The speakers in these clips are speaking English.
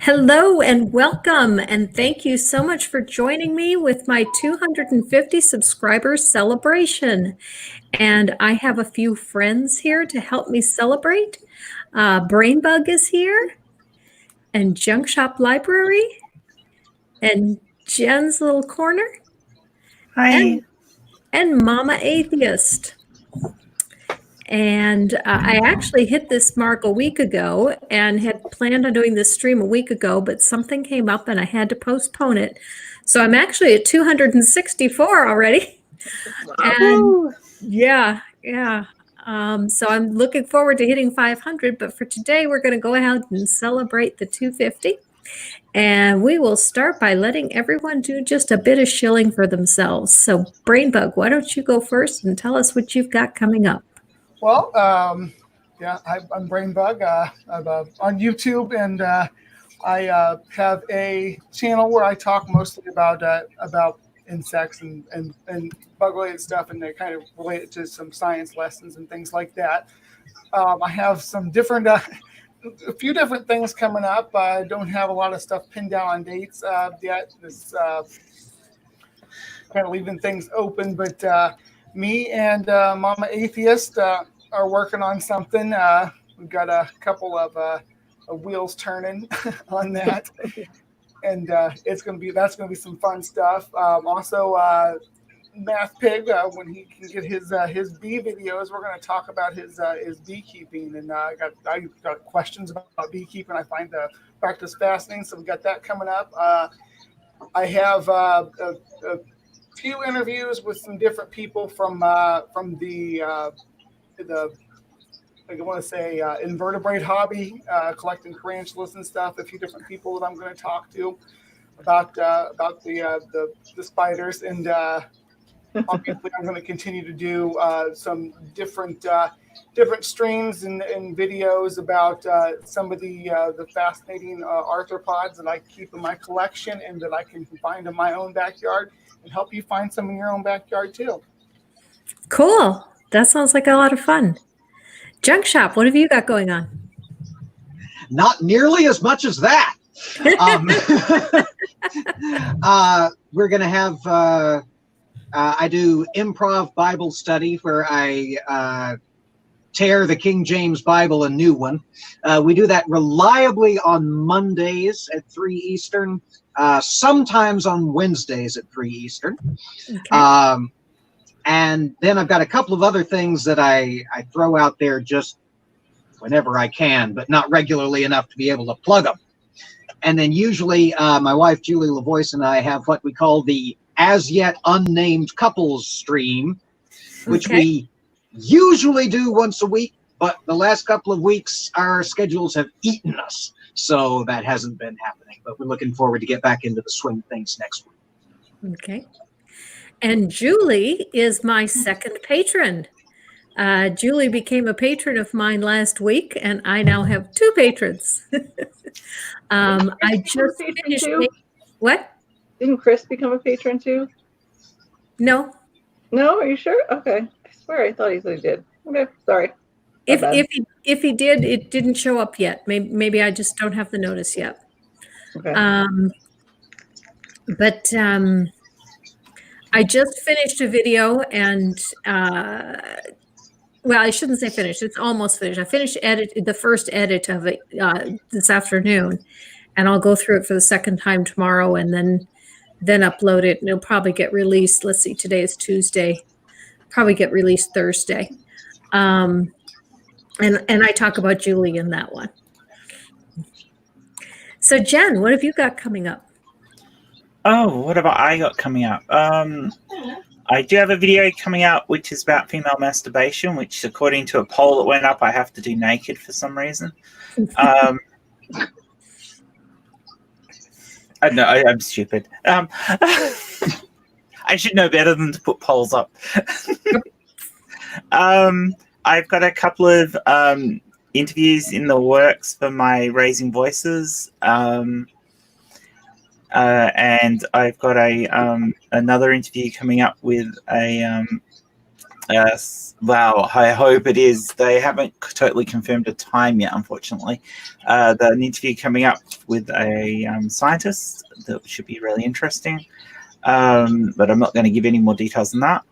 Hello and welcome, and thank you so much for joining me with my 250 subscribers celebration. And I have a few friends here to help me celebrate. Brainbug is here, and Junk Shop Library, and Jen's Little Corner, Hi. and Mama Atheist. And I actually hit this mark a week ago and had planned on doing this stream a week ago, but something came up and I had to postpone it. So I'm actually at 264 already. And yeah. So I'm looking forward to hitting 500, but for today, we're going to go ahead and celebrate the 250. And we will start by letting everyone do just a bit of shilling for themselves. So Brainbug, why don't you go first and tell us what you've got coming up? Well, I'm Brainbug. I'm on YouTube, and I have a channel where I talk mostly about insects and bug-related stuff, and they kind of relate it to some science lessons and things like that. I have some different, a few different things coming up. I don't have a lot of stuff pinned down on dates yet. This kind of leaving things open, but me and Mama Atheist are working on something. We've got a couple of wheels turning on that, and that's going to be some fun stuff. Also, Math Pig, when he can get his bee videos, we're going to talk about his beekeeping, and I got questions about beekeeping. I find the practice fascinating, so we got that coming up. I have a few interviews with some different people from the I want to say invertebrate hopby, collecting tarantulas and stuff. A few different people that I'm going to talk to about the spiders, and obviously I'm going to continue to do some different streams and videos about some of the fascinating arthropods that I keep in my collection and that I can find in my own backyard, and help you find some in your own backyard too. Cool. That sounds like a lot of fun. Junk Shop, what have you got going on? Not nearly as much as that. We're going to have, I do improv Bible study where I tear the King James Bible a new one. We do that reliably on Mondays at 3 Eastern, sometimes on Wednesdays at 3 Eastern. Okay. And then I've got a couple of other things that I throw out there just whenever I can, but not regularly enough to be able to plug them. And then usually my wife, Julie LaVoice, and I have what we call the As Yet Unnamed Couples stream, which we usually do once a week, but the last couple of weeks our schedules have eaten us. So that hasn't been happening, but we're looking forward to get back into the swing of things next week. Okay. And Julie is my second patron. Julie became a patron of mine last week, and I now have 2 patrons. I just finished. What? Didn't Chris become a patron too? No. No, are you sure? Okay. I swear I thought he said he did. Okay, sorry. If he did, it didn't show up yet. Maybe I just don't have the notice yet. Okay. But I just finished a video, and well, I shouldn't say finished. It's almost finished. I finished the first edit of it this afternoon, and I'll go through it for the second time tomorrow, and then upload it, and it'll probably get released. Let's see, today is Tuesday. Probably get released Thursday. And I talk about Julie in that one. So Jen, what have you got coming up? Oh, what have I got coming up? I do have a video coming out which is about female masturbation, which according to a poll that went up, I have to do naked for some reason. I'm stupid. I should know better than to put polls up. I've got a couple of interviews in the works for my Raising Voices. And I've got another interview coming up with a Yes. Well, I hope it is. They haven't totally confirmed a time yet, unfortunately. There's an interview coming up with a scientist that should be really interesting. But I'm not going to give any more details than that.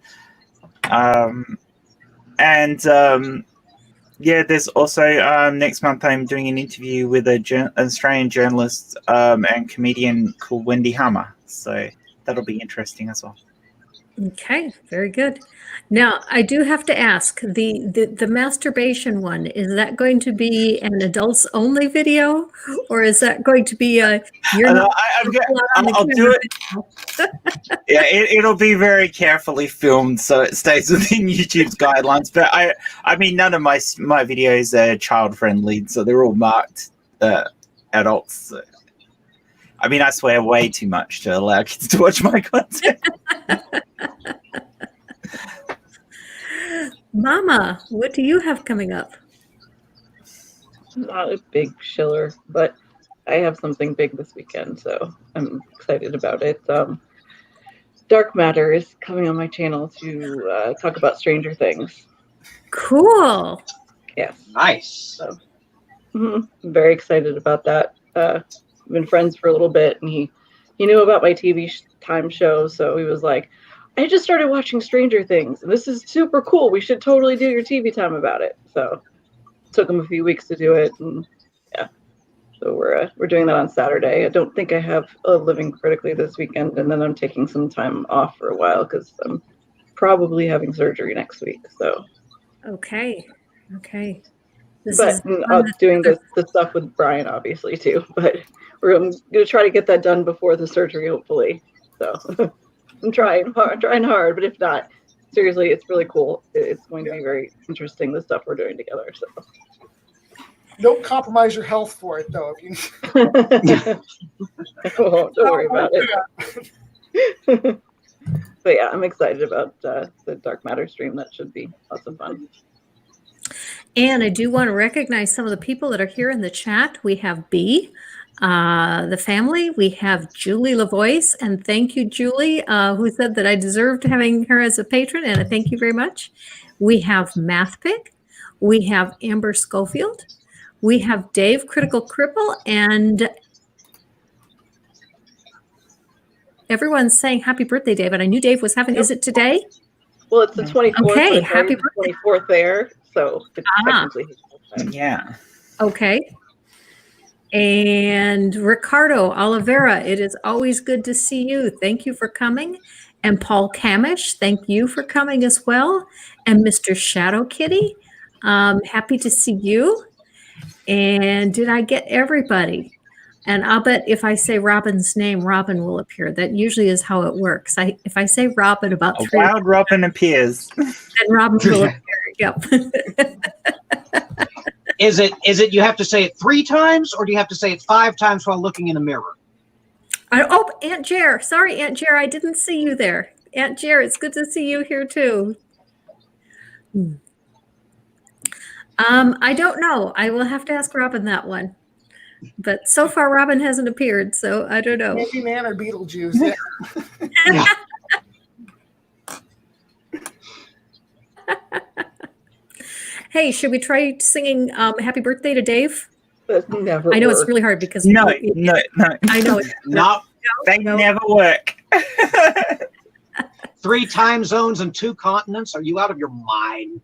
Yeah, there's also next month I'm doing an interview with an Australian journalist and comedian called Wendy Hammer. So that'll be interesting as well. Okay, very good. Now, I do have to ask, the masturbation one, is that going to be an adults only video, or is that going to be a I'll do it. Yeah, it'll be very carefully filmed, so it stays within YouTube's guidelines. But I mean, none of my videos are child friendly, so they're all marked adults. So. I mean, I swear way too much to allow kids to watch my content. Mama, what do you have coming up? Not a big chiller, but I have something big this weekend, so I'm excited about it. Dark Matter is coming on my channel to talk about Stranger Things. Cool. Yes. Nice. So, I'm very excited about that. We've been friends for a little bit, and he knew about my TV time show, so he was like, I just started watching Stranger Things, and this is super cool. We should totally do your TV time about it. So it took him a few weeks to do it, and yeah. So we're doing that on Saturday. I don't think I have a Living Critically this weekend, and then I'm taking some time off for a while because I'm probably having surgery next week. So Okay. but doing the stuff with Brian, obviously, too. But I'm going to try to get that done before the surgery, hopefully. So I'm trying hard. But if not, seriously, it's really cool. It's going to be very interesting, the stuff we're doing together. So Don't compromise your health for it, though. don't worry about it. But yeah, I'm excited about the Dark Matter stream. That should be lots of fun. And I do want to recognize some of the people that are here in the chat. We have B, the family. We have Julie LaVoice, and thank you, Julie, who said that I deserved having her as a patron, and I thank you very much. We have MathPick. We have Amber Schofield. We have Dave Critical Cripple, and everyone's saying happy birthday, Dave. And I knew Dave was having. Is it today? Well, it's the 24th. Okay, so happy birthday. 24th there, so it's technically his birthday. Yeah. Okay. And Ricardo Oliveira, it is always good to see you. Thank you for coming. And Paul Camish, thank you for coming as well. And Mr. Shadow Kitty, happy to see you. And did I get everybody? And I'll bet if I say Robin's name, Robin will appear. That usually is how it works. If I say Robin about A three, wild Robin appears. then Robin will appear. Yep. Is it you have to say it 3 times, or do you have to say it 5 times while looking in the mirror? Aunt Jer. Sorry, Aunt Jer. I didn't see you there. Aunt Jer, it's good to see you here too. I don't know. I will have to ask Robin that one. But so far, Robin hasn't appeared, so I don't know. Maybe Man or Beetlejuice. Yeah. Hey, should we try singing "Happy Birthday" to Dave? That never I know works. it's really hard because No. I know it's No. They never work. 3 time zones and 2 continents. Are you out of your mind?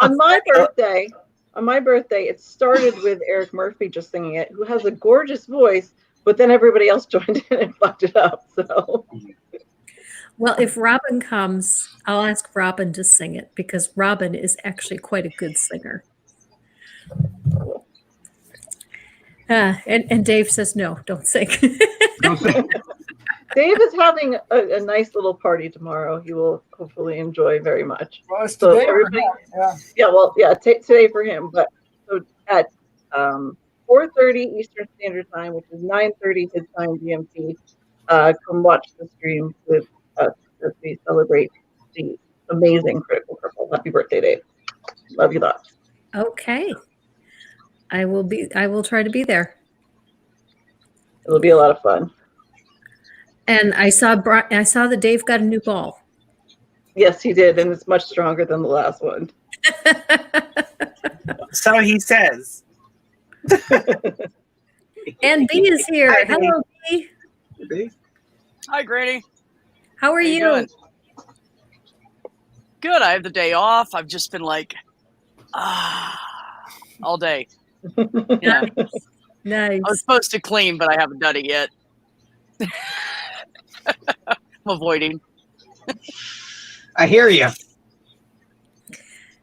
On my birthday, it started with Eric Murphy just singing it, who has a gorgeous voice, but then everybody else joined in and fucked it up. So, Well, if Robin comes, I'll ask Robin to sing it because Robin is actually quite a good singer. And Dave says, no, don't sing. Dave is having a nice little party tomorrow. He will hopefully enjoy very much. Well, it's So today or everybody- not? Yeah. Today for him. But so at 4:30 Eastern Standard Time, which is 9:30 his time GMT, come watch the stream with us as we celebrate the amazing Critical Cripple. Happy birthday, Dave. Love you lots. Okay. I will try to be there. It'll be a lot of fun. And I saw that Dave got a new ball. Yes, he did, and it's much stronger than the last one. So he says. And B is here. Hi, Hello, B. Hi, Granny. How are How you you? doing? Good. I have the day off. I've just been like, all day. Yeah. Nice. I was supposed to clean, but I haven't done it yet. I'm avoiding. I hear you.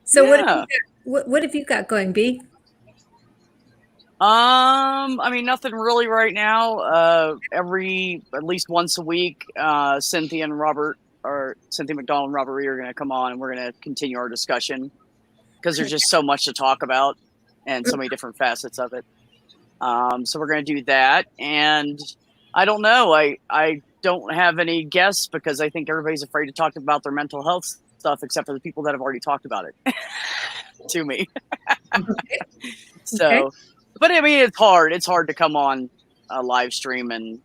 So Yeah. what have you got going, B? I mean, nothing really right now. At least once a week, Cynthia McDonald and Robert Reed are going to come on, and we're going to continue our discussion because there's just so much to talk about and so many different facets of it. So we're going to do that, and I don't know. I don't have any guests because I think everybody's afraid to talk about their mental health stuff, except for the people that have already talked about it to me. So. Okay. But I mean, it's hard. It's hard to come on a live stream and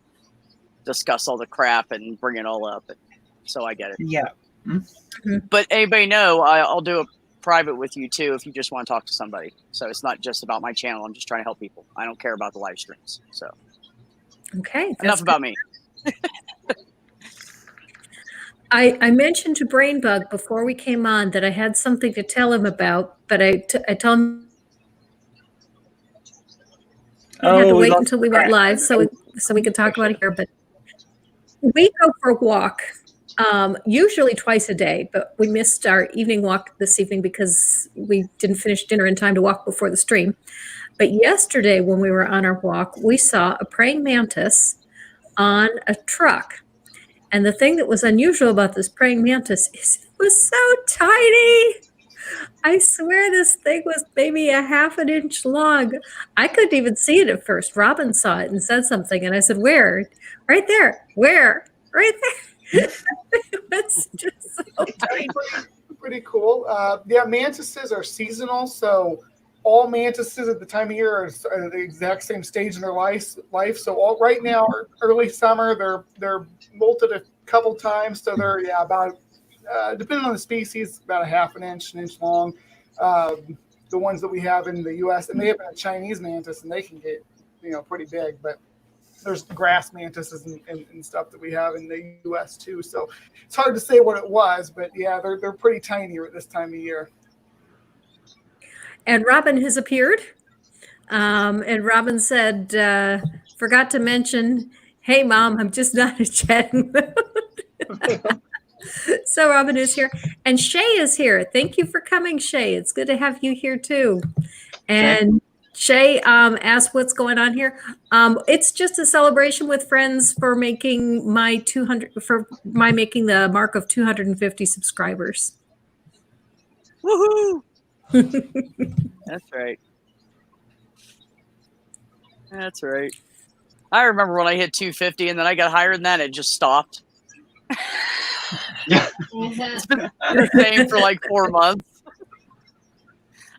discuss all the crap and bring it all up. So I get it. Yeah. But anybody know, I'll do a private with you too if you just want to talk to somebody. So it's not just about my channel. I'm just trying to help people. I don't care about the live streams. So Okay. enough about me. I mentioned to Brainbug before we came on that I had something to tell him about, but I told him we had to wait until we went live so we could talk about it here. But we go for a walk, usually twice a day, but we missed our evening walk this evening because we didn't finish dinner in time to walk before the stream. But yesterday when we were on our walk, we saw a praying mantis on a truck. And the thing that was unusual about this praying mantis is it was so tiny. I swear this thing was maybe a half an inch long. I couldn't even see it at first. Robin saw it and said something. And I said, where? Right there. Where? Right there. It was just so tiny. Pretty cool. Yeah, mantises are seasonal, so all mantises at the time of year are at the exact same stage in their life. So right now, early summer, they're molted a couple times, so they're about depending on the species, about a half an inch long. The ones that we have in the U.S. and they have a Chinese mantis, and they can get pretty big, but there's grass mantises and stuff that we have in the U.S. too. So it's hard to say what it was, but yeah, they're pretty tiny at this time of year. And Robin has appeared. And Robin said, forgot to mention, hey, Mom, I'm just not in a chatting mood. So Robin is here. And Shay is here. Thank you for coming, Shay. It's good to have you here too. And Shay asked what's going on here. It's just a celebration with friends for making making the mark of 250 subscribers. Woohoo! That's right. That's right. I remember when I hit 250 and then I got higher than that, it just stopped. It's been the same for like 4 months.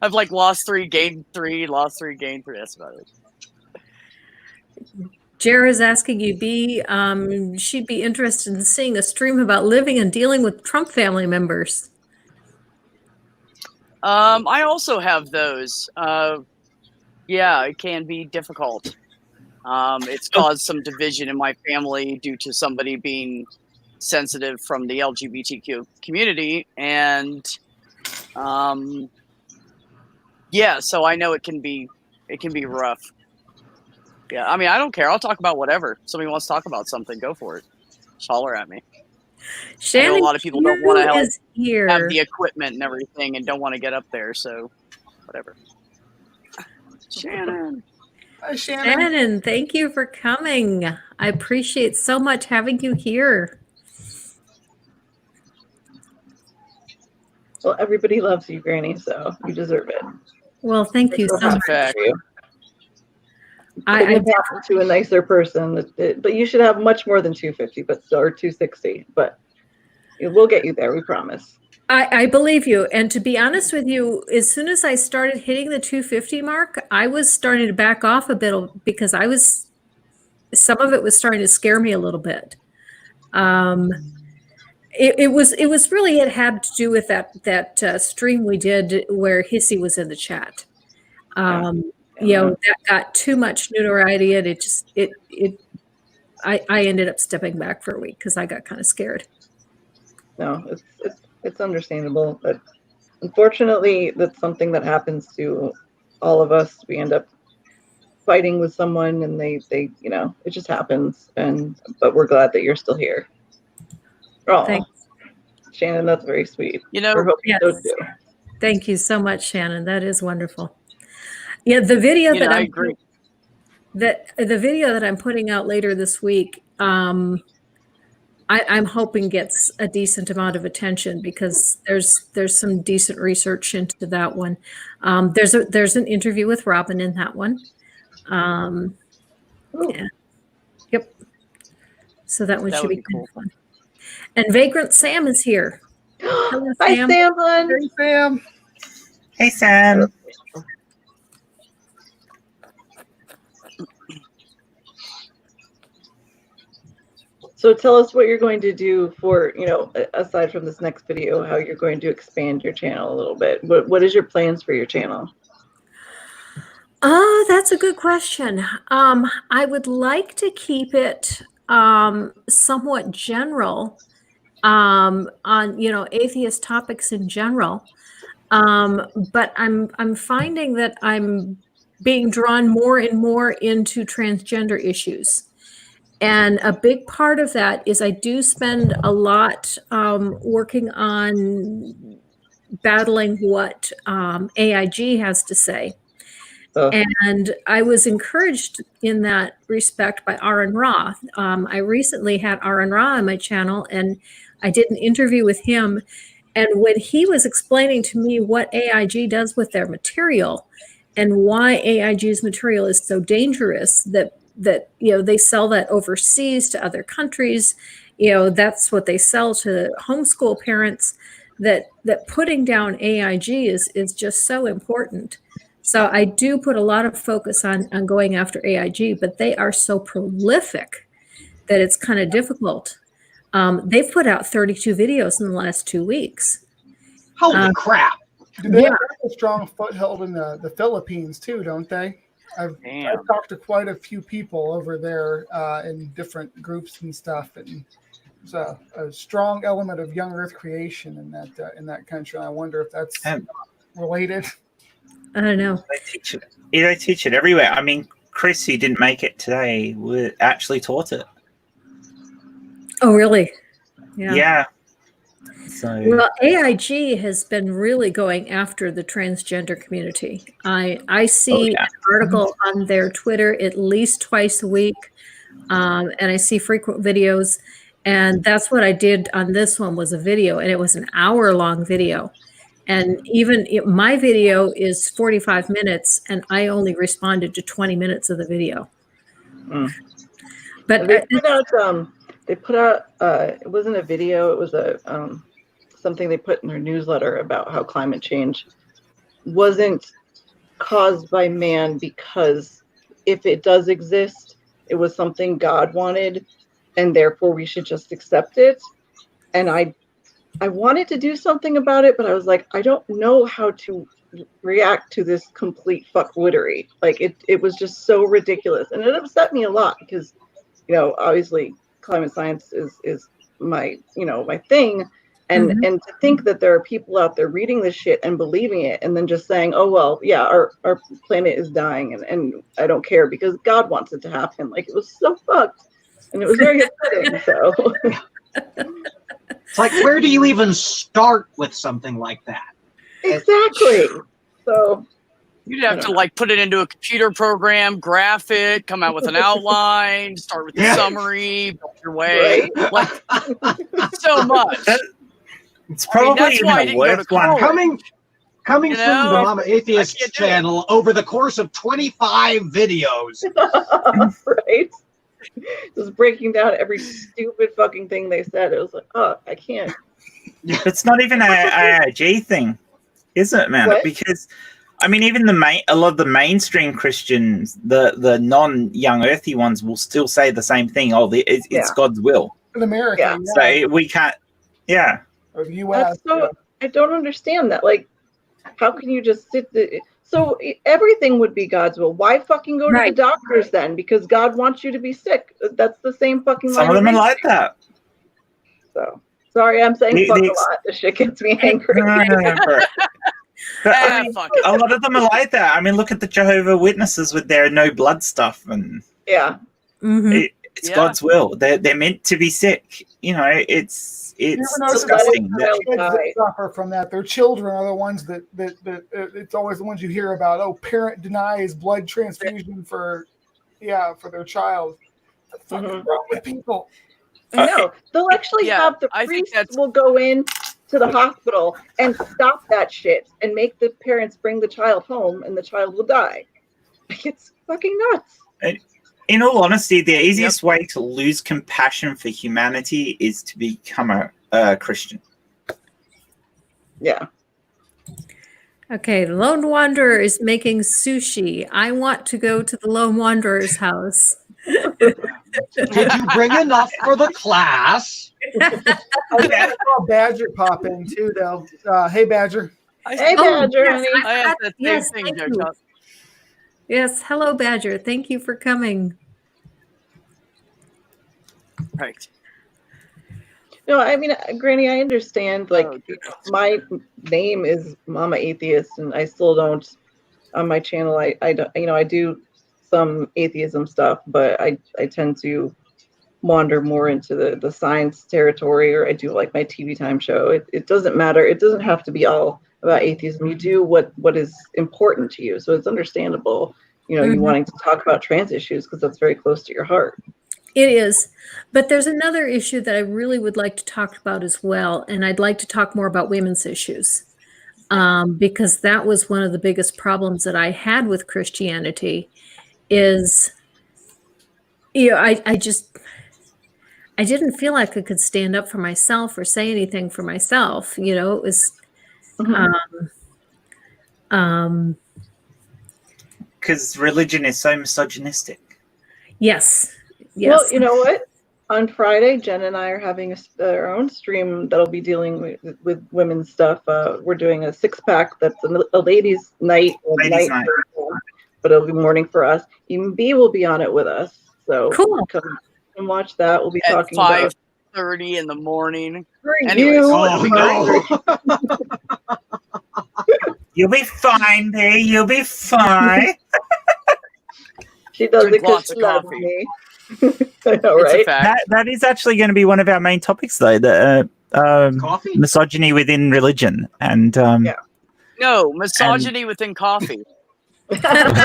I've like lost 3, gained 3, lost 3, gained 3. That's about it. Jara's asking you, B, she'd be interested in seeing a stream about living and dealing with Trump family members. I also have those. Yeah, it can be difficult. It's caused some division in my family due to somebody being sensitive from the LGBTQ community. And yeah, so I know it can be rough. Yeah, I mean, I don't care. I'll talk about whatever. If somebody wants to talk about something, go for it. Just holler at me. I know a lot of people don't want to have the equipment and everything and don't want to get up there, so whatever. Shannon. Hi, Shannon. Shannon, thank you for coming. I appreciate so much having you here. Well, everybody loves you, Granny, so you deserve it. Well, thank you so That's a much. fact. I talk to a nicer person, but you should have much more than 250, or 260. But we'll get you there, we promise. I believe you. And to be honest with you, as soon as I started hitting the 250 mark, I was starting to back off a bit because some of it was starting to scare me a little bit. It really had to do with that stream we did where Hissy was in the chat. That got too much notoriety, and I ended up stepping back for a week because I got kind of scared. No, it's understandable, but unfortunately, that's something that happens to all of us. We end up fighting with someone, and they it just happens. But we're glad that you're still here. Oh, Thanks. Shannon, that's very sweet. We're hoping yes. so too. Thank you so much, Shannon. That is wonderful. Yeah, the video I agree. The video that I'm putting out later this week, I'm hoping gets a decent amount of attention because there's some decent research into that one. There's an interview with Robin in that one. Yeah. Yep. So that one should be cool. Fun. And Vagrant Sam is here. Hello, Hi, Sam. Sam, hon. Hey, Sam. Hey, Sam. So tell us what you're going to do for, aside from this next video, how you're going to expand your channel a little bit. What is your plans for your channel? Oh, that's a good question. I would like to keep it somewhat general on atheist topics in general. But I'm finding that I'm being drawn more and more into transgender issues. And a big part of that is I do spend a lot working on battling what AIG has to say. And I was encouraged in that respect by Aaron Ra. I recently had Aaron Ra on my channel, and I did an interview with him. And when he was explaining to me what AIG does with their material and why AIG's material is so dangerous that they sell that overseas to other countries, that's what they sell to homeschool parents, that putting down AIG is just so important. So I do put a lot of focus on going after AIG, but they are so prolific that it's kind of difficult. They've put out 32 videos in the last 2 weeks. Holy crap. They have a strong foothold in the Philippines too, don't they? I've talked to quite a few people over there in different groups and stuff, and it's a strong element of young Earth creation in that country. I wonder if that's related. I don't know. They teach it everywhere. I mean, Chris, who didn't make it today, actually taught it. Oh, really? Yeah. So. Well, AIG has been really going after the transgender community. I see an article on their Twitter at least twice a week, and I see frequent videos. And that's what I did on this one, was a video, and it was an hour-long video. And even my video is 45 minutes, and I only responded to 20 minutes of the video. But they put out it wasn't a video, it was something they put in their newsletter about how climate change wasn't caused by man, because if it does exist, it was something God wanted, and therefore we should just accept it. And I wanted to do something about it, but I was like, I don't know how to react to this complete fuckwittery. Like it was just so ridiculous, and it upset me a lot because, obviously climate science is my my thing, and and to think that there are people out there reading this shit and believing it, and then just saying, oh well, yeah, our planet is dying, and I don't care because God wants it to happen. Like, it was so fucked, and it was very upsetting. So. It's like, where do you even start with something like that? Exactly. So you'd have to put it into a computer program, graph it, come out with an outline, start with the summary, build your way. Right. So much. It's probably the worst one. Coming from the Mama Atheist channel over the course of 25 videos. Right. Just breaking down every stupid fucking thing they said. It was like, oh, I can't. It's not even an AIG thing, is it, man? What? Because I mean, even a lot of the mainstream Christians, the non-young earthy ones, will still say the same thing. Oh, it's God's will In America, so we can't. Yeah. Or the U.S. That's so, I don't understand that. Like, how can you just sit so everything would be God's will. Why fucking go to Right. the doctors then? Because God wants you to be sick. That's the same fucking Some line of them are reasoning. like that. So sorry, I'm saying The- fuck the a ex- lot. This shit gets me angry. No, bro. But I mean, Fuck it. a lot of them are like that. I mean, look at the Jehovah Witnesses with their no blood stuff, and Yeah. Mhm. it's Yeah. God's will. They're meant to be sick. You know, it's Never noticed disgusting. that- kids that Right. suffer from that. Their children are the ones that it's always the ones you hear about. Oh, parent denies blood transfusion for their child. What the fuck is Mhm. wrong with people? I know. They'll actually Yeah, have the I think priest that's- will go in to the hospital and stop that shit and make the parents bring the child home and the child will die. Like, it's fucking nuts. In all honesty, the easiest way to lose compassion for humanity is to become a Christian. Yeah. Okay, the Lone Wanderer is making sushi. I want to go to the Lone Wanderer's house. Did you bring enough for the class? I saw Badger pop in too, though. Hey, Badger. Hey, Oh, Badger, yes, honey. I asked that same Yes, thing, thank Joe you. Chuck. Yes, hello, Badger. Thank you for coming. Right. No, I mean, Granny, I understand. Like, Oh, goodness. my name is Mama Atheist, and I still don't on my channel. I don't, I do some atheism stuff, but I tend to wander more into the science territory, or I do like my TV time show. It doesn't matter. It doesn't have to be all about atheism. You do what is important to you. So it's understandable, you Mhm. wanting to talk about trans issues because that's very close to your heart. It is. But there's another issue that I really would like to talk about as well. And I'd like to talk more about women's issues. Because that was one of the biggest problems that I had with Christianity is, I didn't feel like I could stand up for myself or say anything for myself. It was, Because religion is so misogynistic. yes. Well, you know what? On Friday, Jen and I are having our own stream that'll be dealing with women's stuff. We're doing a 6-pack that's a ladies' night. Ladies' night. But it'll be morning for us. Even B will be on it with us. So Cool. come and watch that. We'll be At talking about 5:30 in the morning. for Anyways. you. Oh no! You'll be fine, B. You'll be fine. She does Drink it because lots she of loves coffee. me. I know, It's a right? fact. That is actually going to be one of our main topics, though. The Coffee? misogyny within religion and Yeah. No, misogyny within coffee. What about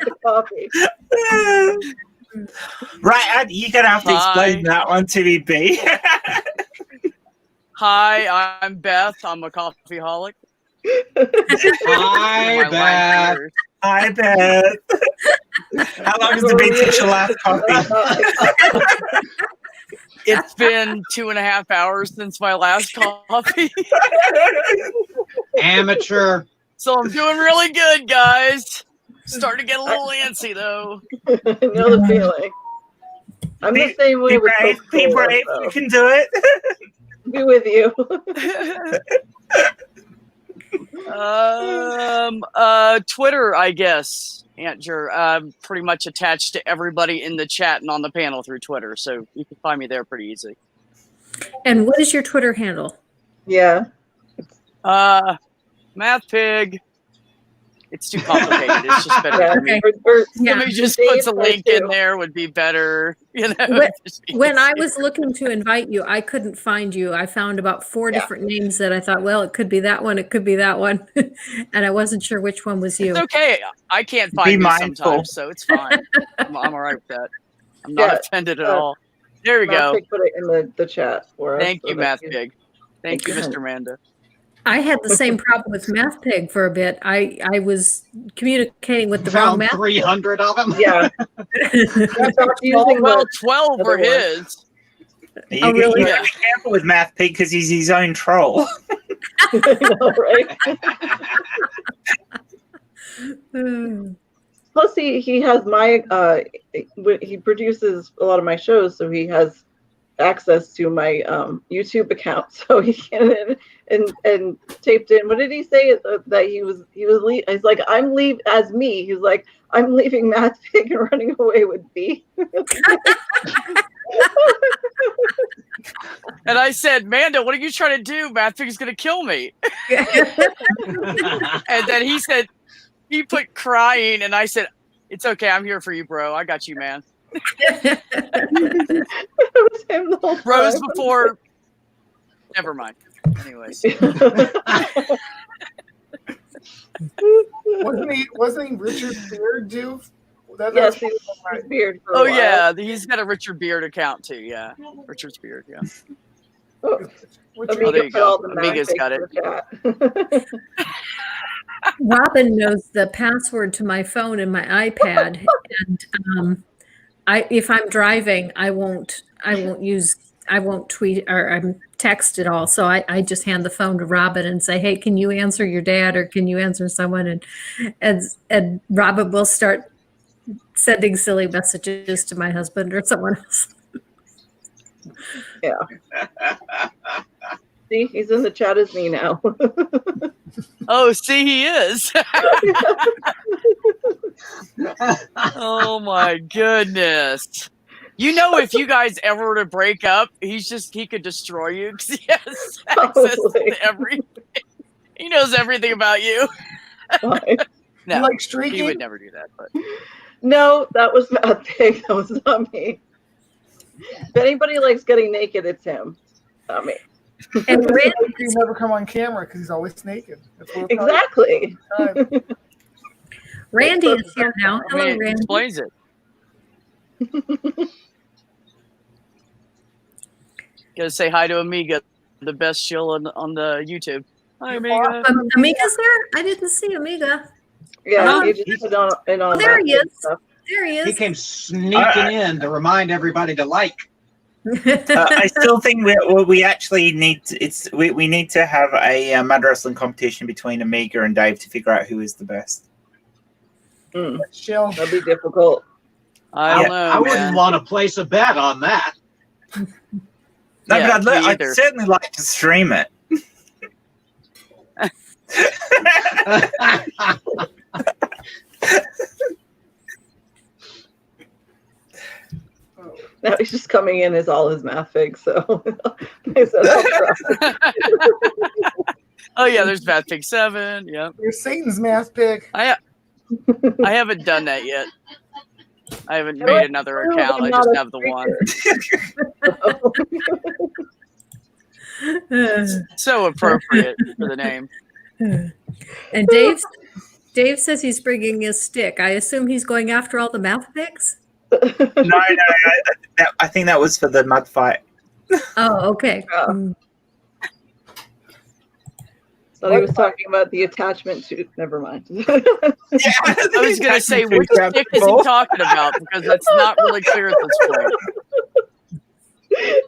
the coffee? Right, Ed, you're gonna have to explain Hi. that one to me, B. Hi, I'm Beth. I'm a coffeeholic. Hi, My line Beth. here. Hi, Beth. How long has it been since your last coffee? It's been 2.5 hours since my last coffee. Amateur. So I'm doing really good, guys. Starting to get a little antsy, though. I know the feeling. I'm the same way Be with brave, be Coca-Cola, brave. so You can do it. be with you. Twitter, I guess. Antjer, pretty much attached to everybody in the chat and on the panel through Twitter, so you can find me there pretty easy. And what is your Twitter handle? Yeah. Math Pig. It's too complicated. It's just better. Yeah. for me. Okay. Yeah. Somebody just Dave puts a does link in too. there would be better. When I was looking to invite you, I couldn't find you. I found about 4 Yeah. different names that I thought, well, it could be that one, it could be that one. And I wasn't sure which one was you. It's okay. I can't Be find me mindful. sometimes, so it's fine. I'm all right with that. I'm not Yeah, offended at all. There we Matt go. Pig put it in the chat for us. Thank so you, that Math you- Pig. Thank you, Mr. Manda. I had the same problem with Math Pig for a bit. I was communicating with the wrong Found math. 300 of them. Yeah. I stopped using Well, the 12 were other one. his. You, Oh, really? you gotta be careful with Math Pig because he's his own troll. I know, right? Plus, he has my he produces a lot of my shows, so he has access to my YouTube account, so he came in and taped in. What did he say? That he's like, I'm leave as me. He's like, I'm leaving Matt Pig and running away with B. And I said, Manda, what are you trying to do? Matt Pig's gonna kill me. And then he said, he put crying, and I said, it's okay, I'm here for you, bro. I got you, man. It was him the whole Rose time. before. Never mind. Anyways. Wasn't he Richard Beard, dude? Yes, he was his beard for a Oh while. yeah, he's got a Richard Beard account too. Yeah, Richard's Beard. Yeah. Oh, Richard, Oh, there Amiga you put go. all the Amiga's Mac got it. pics in the chat. Robin knows the password to my phone and my iPad, and if I'm driving, I won't tweet or text at all. So I just hand the phone to Robin and say, "Hey, can you answer your dad, or can you answer someone?" And Robin will start sending silly messages to my husband or someone else. Yeah. See, he's in the chat as me now. Oh, see, he is. Oh my goodness. You know, if you guys ever were to break up, he could destroy you because he has access Probably. to everything. He knows everything about you. Fine. you No, like he streaking? would never do that. But No, that was Matt Pig. That was not me. If anybody likes getting naked, it's him, not me. And He never come on camera because he's always naked. That's what we're Exactly. talking about. Randy is here now. I Hello, mean, it Randy. explains it. Gotta say hi to Amiga, the best shill on the YouTube. Hi, Amiga. Amiga's there? I didn't see Amiga. Yeah, he just put on and all There that he good is. stuff. There he He is. came sneaking in to remind everybody to like. I still think we actually need to, we need to have a mud wrestling competition between Amiga and Dave to figure out who is the best. Chill. That'd be difficult. I don't know, I wouldn't man. want to place a bet on that. No, Yeah, but me I'd either. certainly like to stream it. Now he's just coming in as all his math figs, so I said, I'll try. Oh yeah, there's Math Pig 7. Yep. You're Satan's math pick. I haven't done that yet. I haven't made another true, account. I'm I not just a have the one. So appropriate for the name. And Dave says he's bringing his stick. I assume he's going after all the math picks. No, I think that was for the mud fight. Oh, okay. Yeah. So he was talking about the attachment to. Never mind. I was going to say, which stick is he talking about? Because that's not really clear at this point.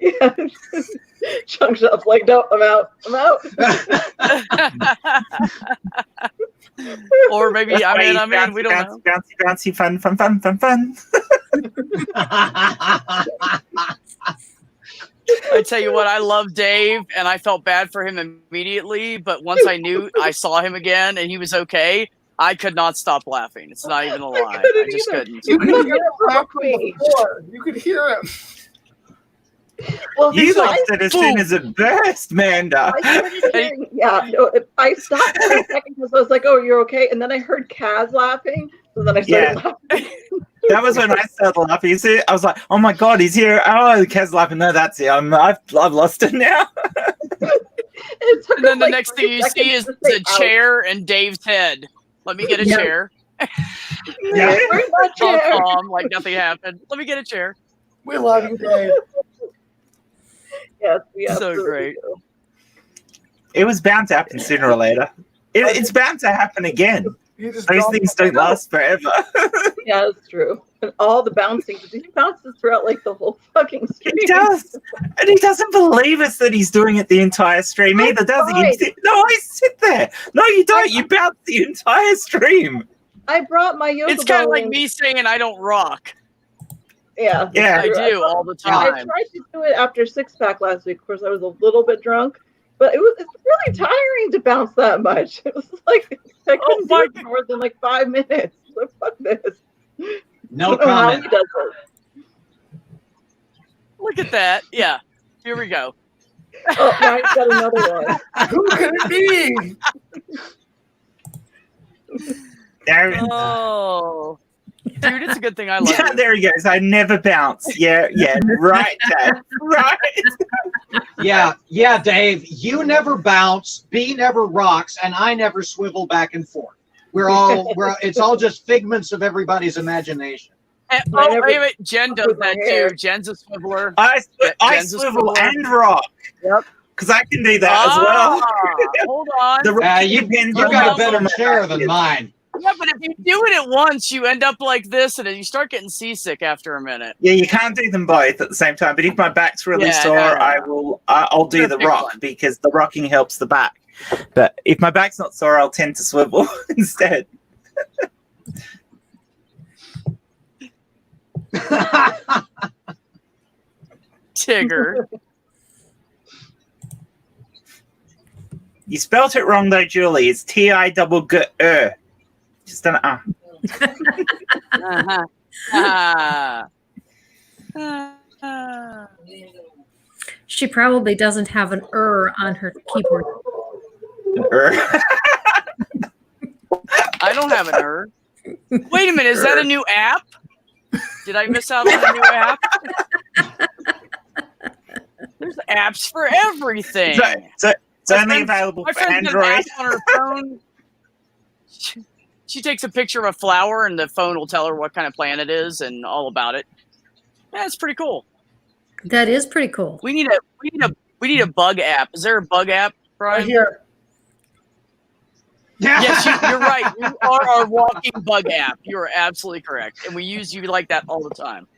Yeah. Chunk Shop's like, no, I'm out. Or maybe, I mean, we don't know. Bouncy, fun. I tell you what, I love Dave, and I felt bad for him immediately. But once I saw him again, and he was okay, I could not stop laughing. It's not even a lie. I just couldn't. You could hear him Broke laughing me. before. You could hear him. Well, You so lost it as soon as it burst, Manda. I started hearing, I stopped for a second because I was like, "Oh, you're okay," and then I heard Kaz laughing, so then I started laughing. That was when I started laughing. See, I was like, "Oh my god, he's here!" Oh, Kaz laughing. No, that's it. I've lost it now. It took And then us, the like, next 3 thing you see seconds is to say, a chair and Dave's head. Let me get a Yeah. chair. Yeah. Where's that All chair? calm, like nothing happened. Let me get a chair. We love you, Dave. Yes, we So absolutely great. do. It was bound to happen sooner or later. It's bound to happen again. You just Those dropped things the- don't last forever. Yeah, that's true. And all the bouncing, he bounces throughout like the whole fucking stream. He does, and he doesn't believe us that he's doing it the entire stream either, does he? tried. No, I sit there. No, you don't. You bounce the entire stream. I brought my yoga It's kind of ball like in. me saying I don't rock. Yeah. Yeah. I do all the I time. tried to do it after Six Pack last week. Of course, I was a little bit drunk, but it's really tiring to bounce that much. It was like I couldn't do it for more than like 5 minutes. Like, fuck this. No I don't know how comment. he does it. Look at that. Yeah. Here we go. Oh, now he's got another one. Who could it be? There, Oh. Dude, it's a good thing I love yeah, you. there he goes. I never bounce. Yeah, right, Dad. Right. Yeah, Dave. You never bounce, B never rocks, and I never swivel back and forth. It's all just figments of everybody's imagination. And, oh, wait a minute. Jen does that too. Jen's a swiveler. I Jen's a swivel swiveler. and rock. Yep. Because I can do that as well. Hold on. The rock You depends got on a better how chair much than I- mine. Yeah, but if you do it at once, you end up like this, and then you start getting seasick after a minute. Yeah, you can't do them both at the same time. But if my back's really Yeah, sore, no. I'll do Gotta the pick rock one. because the rocking helps the back. But if my back's not sore, I'll tend to swivel instead. Tigger. You spelt it wrong though, Julie. It's T-I-double-G-E. Just an Uh-huh. She probably doesn't have an on her keyboard. I don't have an Wait a minute, is that a new app? Did I miss out on a new app? There's apps for everything. So it's My only friend- available My for friend's got an Android. app on her phone. She takes a picture of a flower, and the phone will tell her what kind of plant it is and all about it. Yeah, it's pretty cool. That is pretty cool. We need a bug app. Is there a bug app, Right Brian? here. Yes, you're right. You are our walking bug app. You are absolutely correct, and we use you like that all the time.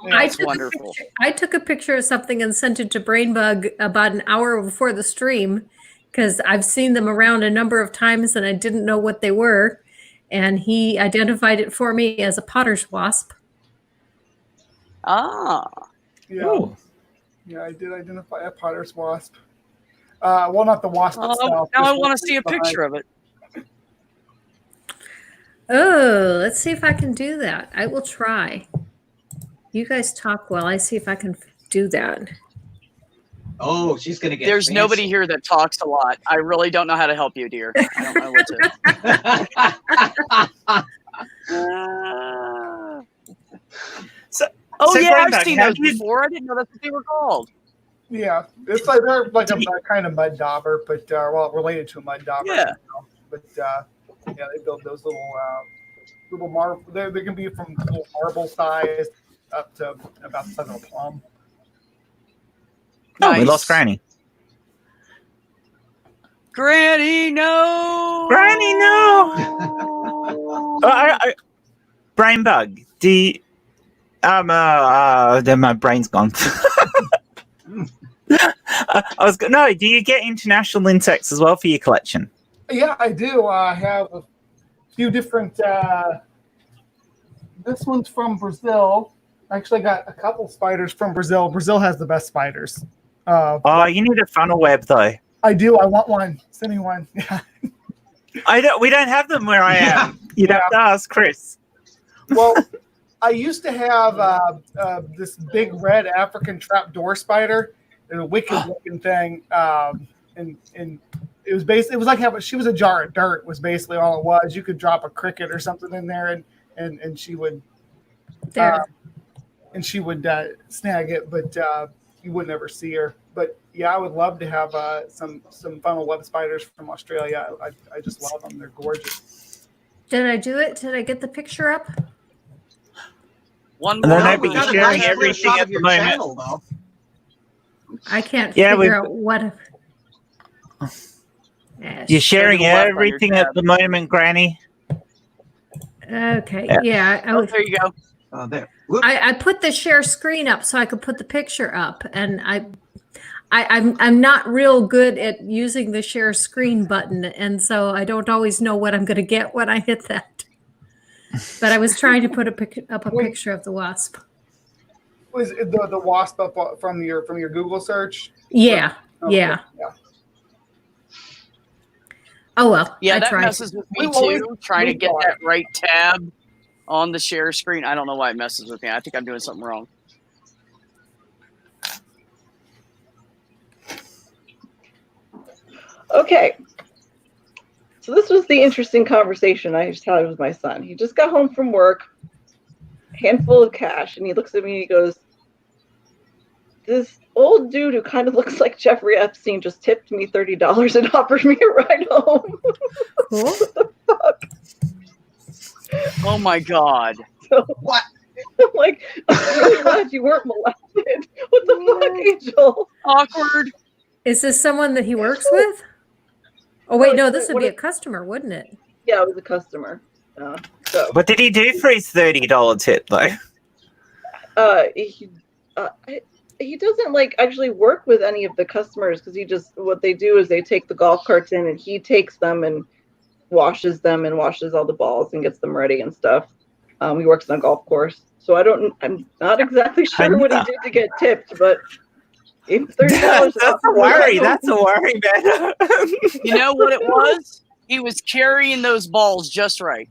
That's wonderful. I took a picture of something and sent it to Brainbug about an hour before the stream because I've seen them around a number of times and I didn't know what they were. And he identified it for me as a potter's wasp. Ah, Yeah. Ooh. Yeah, I did identify a potter's wasp. Well, not the wasp itself. now I just want to see a behind. picture of it. Oh, let's see if I can do that. I will try. You guys talk while I see if I can do that. Oh, she's gonna get. There's fancy. nobody here that talks a lot. I really don't know how to help you, dear. I don't know what to. So Oh yeah, Brainbug, I've seen have those you- before. I didn't know that's what they were called. Yeah, it's like they're like a kind of mud dauber, but well, related to a mud dauber. Yeah. You know? But yeah, they build those little marble. They can be from little marble size up to about the size of a plum. Oh, we Nice. lost Granny. Granny, no. Granny, no. Brainbug. Then my brain's gone. No. Do you get international insects as well for your collection? Yeah, I do. I have a few different. This one's from Brazil. I actually got a couple spiders from Brazil. Brazil has the best spiders. Oh, you need a funnel web though. I do. I want one. Send me one. Yeah. We don't have them where I am. You'd have to ask Chris. Well, I used to have this big red African trapdoor spider. It was a wicked looking thing, and it was basically, it was like she was a jar of dirt. Was basically all it was. You could drop a cricket or something in there, and she would There. snag it, but you would never see her. But yeah, I would love to have some funnel web spiders from Australia. I just love them. They're gorgeous. Did I do it? Did I get the picture up? One And then more. I'd be We got a sharing nice clear everything shot at of the your moment. channel, though. I can't Yeah, figure we've- out what. You're sharing to the left on your everything tab. at the moment, Granny. Okay. Yeah. Yeah. Oh, there you go. There. Whoop. I put the share screen up so I could put the picture up, and I'm not real good at using the share screen button, and so I don't always know what I'm going to get when I hit that. But I was trying to put up a picture of the wasp. Was it the wasp up from your Google search? Yeah, Okay, yeah. Oh well, Yeah, I that tried. messes with me We've always- too. Trying to we've get got that right tab on the share screen. I don't know why it messes with me. I think I'm doing something wrong. Okay. So this was the interesting conversation I just had with my son. He just got home from work, handful of cash, and he looks at me and he goes, "This old dude who kind of looks like Jeffrey Epstein just tipped me $30 and offered me a ride home." Cool. What the fuck? Oh my god. So, What? I'm like, I'm really glad you weren't molested. What the fuck, Angel? Awkward. Is this someone that he works with? Oh wait, no, this would What be a if- customer, wouldn't it? Yeah, it was a customer. So What did he do for his $30 tip though? he doesn't like actually work with any of the customers because what they do is they take the golf carts in and he takes them and washes all the balls and gets them ready and stuff. He works on a golf course, so I'm not exactly sure what he did to get tipped, but $30. That's a worry. That's a worry, man. You know what it was? He was carrying those balls just right.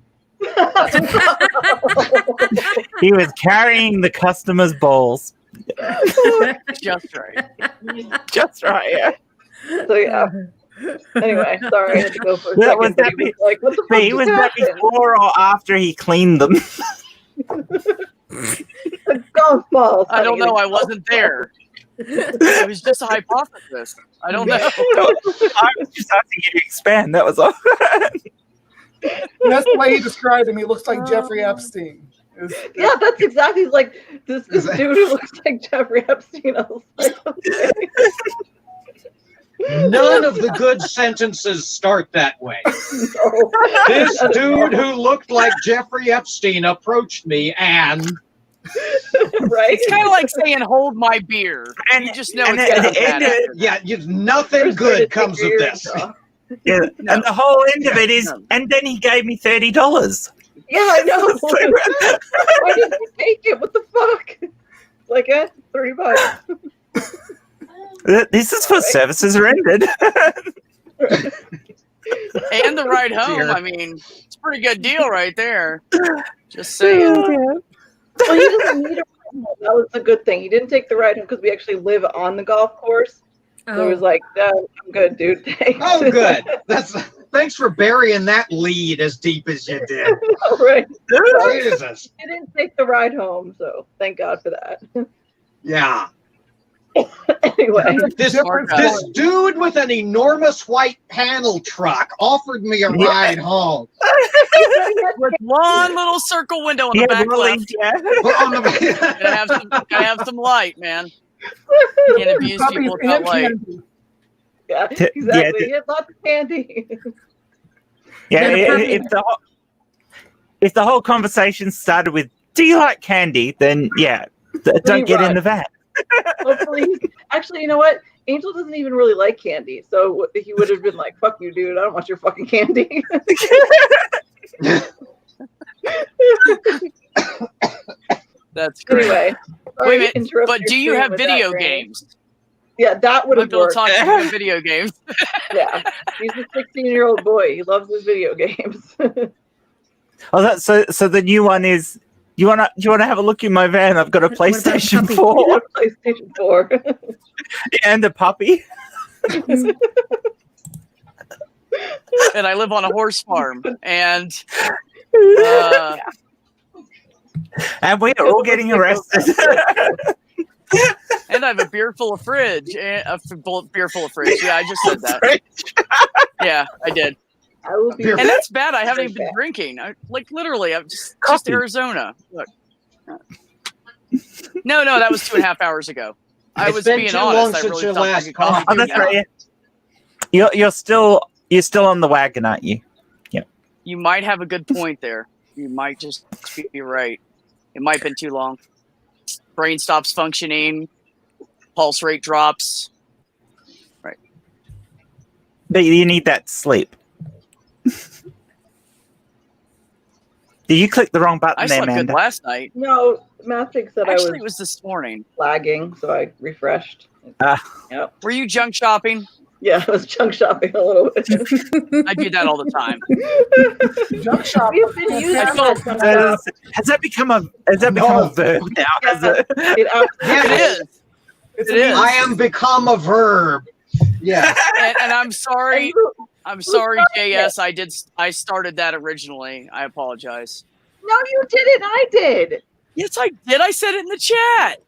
He was carrying the customer's balls Just right. just right. Yeah. So yeah. Anyway, sorry I had to go for a That was second. But he was like, "What the fuck He was just that happened?" before or after he cleaned them? The golf balls. I don't honey, know. the I wasn't there. It was just a hypothesis. I don't know. I was just asking you to expand. That was all. That's the way he described him. He looks like Jeffrey Epstein. Yeah, that's exactly like this dude who looks like Jeffrey Epstein. I was like, okay. None of the good sentences start that way. No. This dude who looked like Jeffrey Epstein approached me and Right? It's kind of like saying, "Hold my beer," and you just know and it's at gonna the be end bad of after that. yeah, nothing good comes of this. Yeah. No. And the whole end of it is, No. and then he gave me $30. Yeah, I know. Why didn't you take it? What the fuck? Like, $30. This is for services rendered. And the ride home. Dear. I mean, it's a pretty good deal right there. Just saying. Well, he doesn't need a ride home. That was a good thing. He didn't take the ride home because we actually live on the golf course. So he was like, "No, I'm good, dude. Thanks." Oh, good. Thanks for burying that lead as deep as you did. All right. Jesus. He didn't take the ride home, so thank God for that. Yeah. Anyway, This dude with an enormous white panel truck offered me a ride home. With one little circle window on the Yeah, back really, left. yeah. But on the Gotta have some light, man. Can't abuse people without light. yeah, Yeah, exactly. He had lots of candy. Yeah, Then apparently- if the whole conversation started with "Do you like candy?" then yeah, don't get in the van. Hopefully, actually, you know what? Angel doesn't even really like candy, so he would have been like, "Fuck you, dude! I don't want your fucking candy." That's great. Anyway, Wait a sorry to minute, interrupt but your do you stream have with that video rant. games? Yeah, that would I'm have Bill worked. talking about video games. Yeah, he's a 16-year-old boy. He loves his video games. Oh, so the new one is. You wanna have a look in my van? I've got a What about PlayStation puppy? 4 PlayStation 4. and a puppy. And I live on a horse farm. And And we are all getting arrested. and I have a beer full of fridge. Beer full of fridge. Yeah, I just said that. Yeah, I did. I will be. And that's bad. I haven't even been drinking. Like literally, I'm just Coffee. Arizona. Look. No, that was 2.5 hours ago. I It's was been being too long honest. I since really your felt last like a coffee. Oh, that's right. Yeah. You're still on the wagon, aren't you? You might have a good point there. You might just be right. It might have been too long. Brain stops functioning. Pulse rate drops. But you need that sleep. Did you click the wrong button I there, slept good Amanda? last night. No, Mathig said Actually, I it was was this morning. lagging, so I refreshed. Yep. Were you junk shopping? Yeah, I was junk shopping a little bit. I do that all the time. Junk shop. We've been using I that felt- junk shop. Has that become a verb now? Has it? It absolutely It is. It's It is. I am become a verb. Yeah. And I'm sorry. I'm sorry, started JS. I started that originally. I apologize. No, you didn't. I did. Yes, I did. I said it in the chat.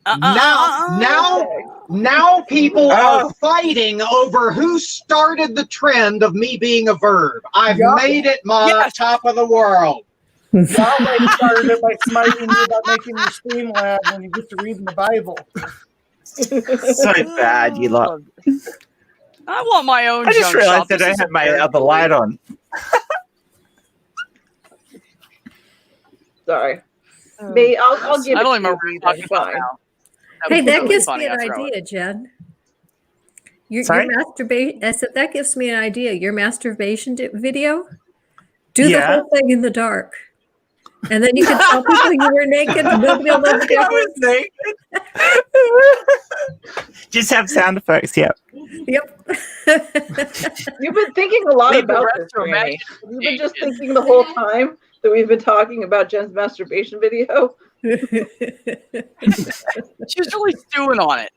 Now people Oh. are fighting over who started the trend of me being a verb. I've Yup. made it my Yes. top of the world. Yahweh started it by smiting you about making your stream lab when you get to reading the Bible. So bad, you lot. I want my own. I just junk realized shop. I This don't is have my a- other light on. Sorry. Me, I'll give I it don't to remember you. what you're talking about Fine. now. Hey, was that really gives funny. me an I throw it. idea, Jen. Sorry? Your masturbation. I said that gives me an idea. Your masturbation video. Do the Yeah. whole thing in the dark, and then you can tell people you were naked. And nobody will know the I was difference. naked. Just have sound effects, yeah. Yep. You've been thinking a lot Leave the about rest this, to Granny. You've been just imagination. thinking the whole time that we've been talking about Jen's masturbation video. She's really stewing on it.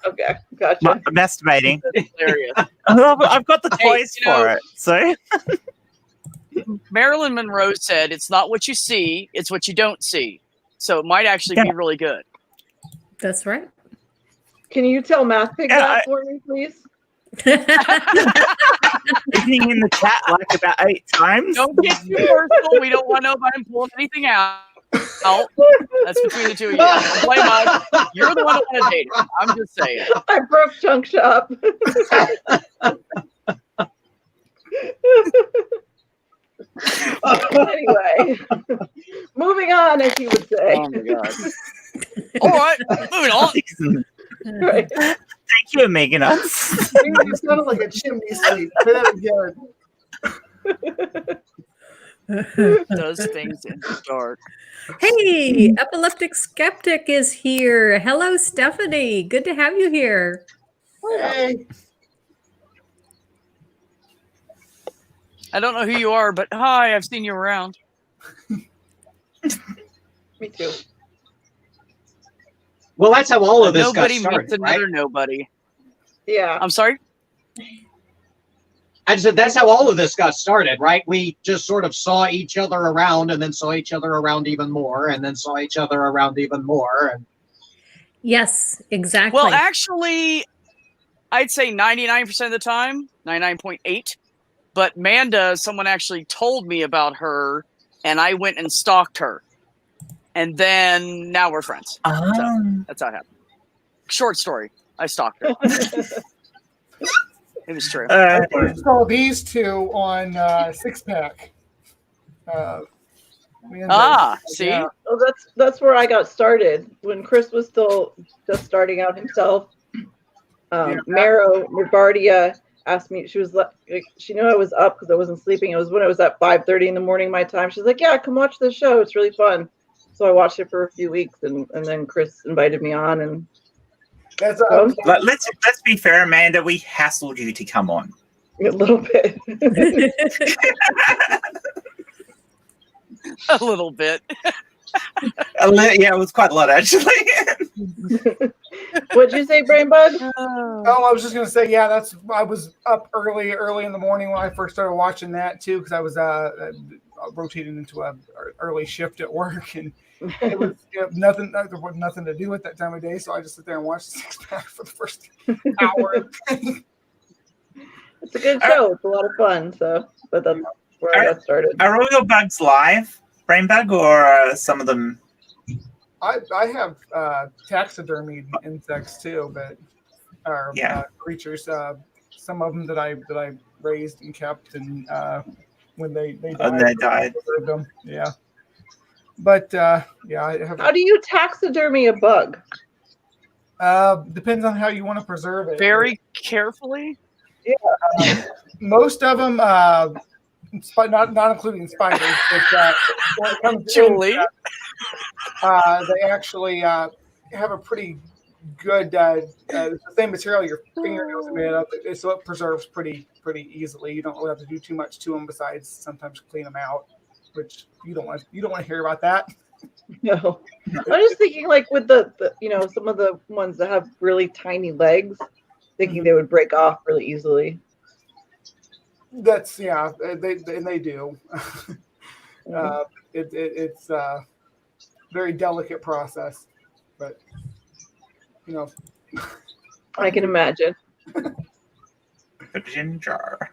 Okay, gotcha. Masturbating. That's hilarious. I've got the Hey, toys you know- for it, so. Marilyn Monroe said, "It's not what you see; it's what you don't see." So it might actually be Yeah. really good. That's right. Can you tell Mathpig Yeah, that for me, please? Evening in the chat like about 8 times. Don't get too personal. We don't want nobody pulling anything out. That's between the two of you. Don't blame us. You're the one who wanted to date her. I'm just saying. I broke Junk Shop. Anyway, moving on, as you would say. Oh my god. All right, moving on. Right. Thank you, Megan. Us. You sounded like a chimney sweep. Say that again. Does things in the dark. Hey, Epileptic Skeptic is here. Hello, Stephanie. Good to have you here. Hey. I don't know who you are, but hi, I've seen you around. Me too. Well, that's how all of this Nobody got started, meets another right? nobody. Yeah. I'm sorry? I said that's how all of this got started, right? We just sort of saw each other around and then saw each other around even more and then saw each other around even more. And Yes, exactly. Well, actually, I'd say 99% of the time, 99.8. But Manda, someone actually told me about her, and I went and stalked her. And then now we're friends. That's how it happened. Short story. I stalked her. It was true. I saw these two on Six Pack. See? Yeah. Oh, that's where I got started when Chris was still just starting out himself. Maro Ribardia asked me. She was like, she knew I was up because I wasn't sleeping. It was when it was at 5:30 in the morning my time. She's like, "Yeah, come watch this show. It's really fun." So I watched it for a few weeks, and then Chris invited me on, and That's But let's be fair, Amanda. We hassled you to come on. a little bit. A little bit. Yeah, it was quite a lot actually. What'd you say, Brainbug? Oh, I was just gonna say, yeah, I was up early in the morning when I first started watching that too, because I was rotating into a early shift at work, and it was nothing. There was nothing to do at that time of day, so I just sit there and watch Six Pack for the first hour. It's a good show. It's a lot of fun. So, but that's where I got started. Are all your bugs live, Brainbug, or are some of them? I have taxidermied insects too, but are creatures. Some of them that I raised and kept, and when they died, they died. I preserved them. Yeah, but I have. How do you taxidermy a bug? Depends on how you want to preserve it. Very carefully. Most of them not including spiders. But, when it comes to Julie. they actually have a pretty good the same material your fingernails are made of, so it preserves pretty easily. You don't really have to do too much to them besides sometimes clean them out, which you don't want to hear about that. No, I'm just thinking like with the some of the ones that have really tiny legs, thinking they would break off really easily. That's they do. It's a very delicate process, but I can imagine. Put it in a jar.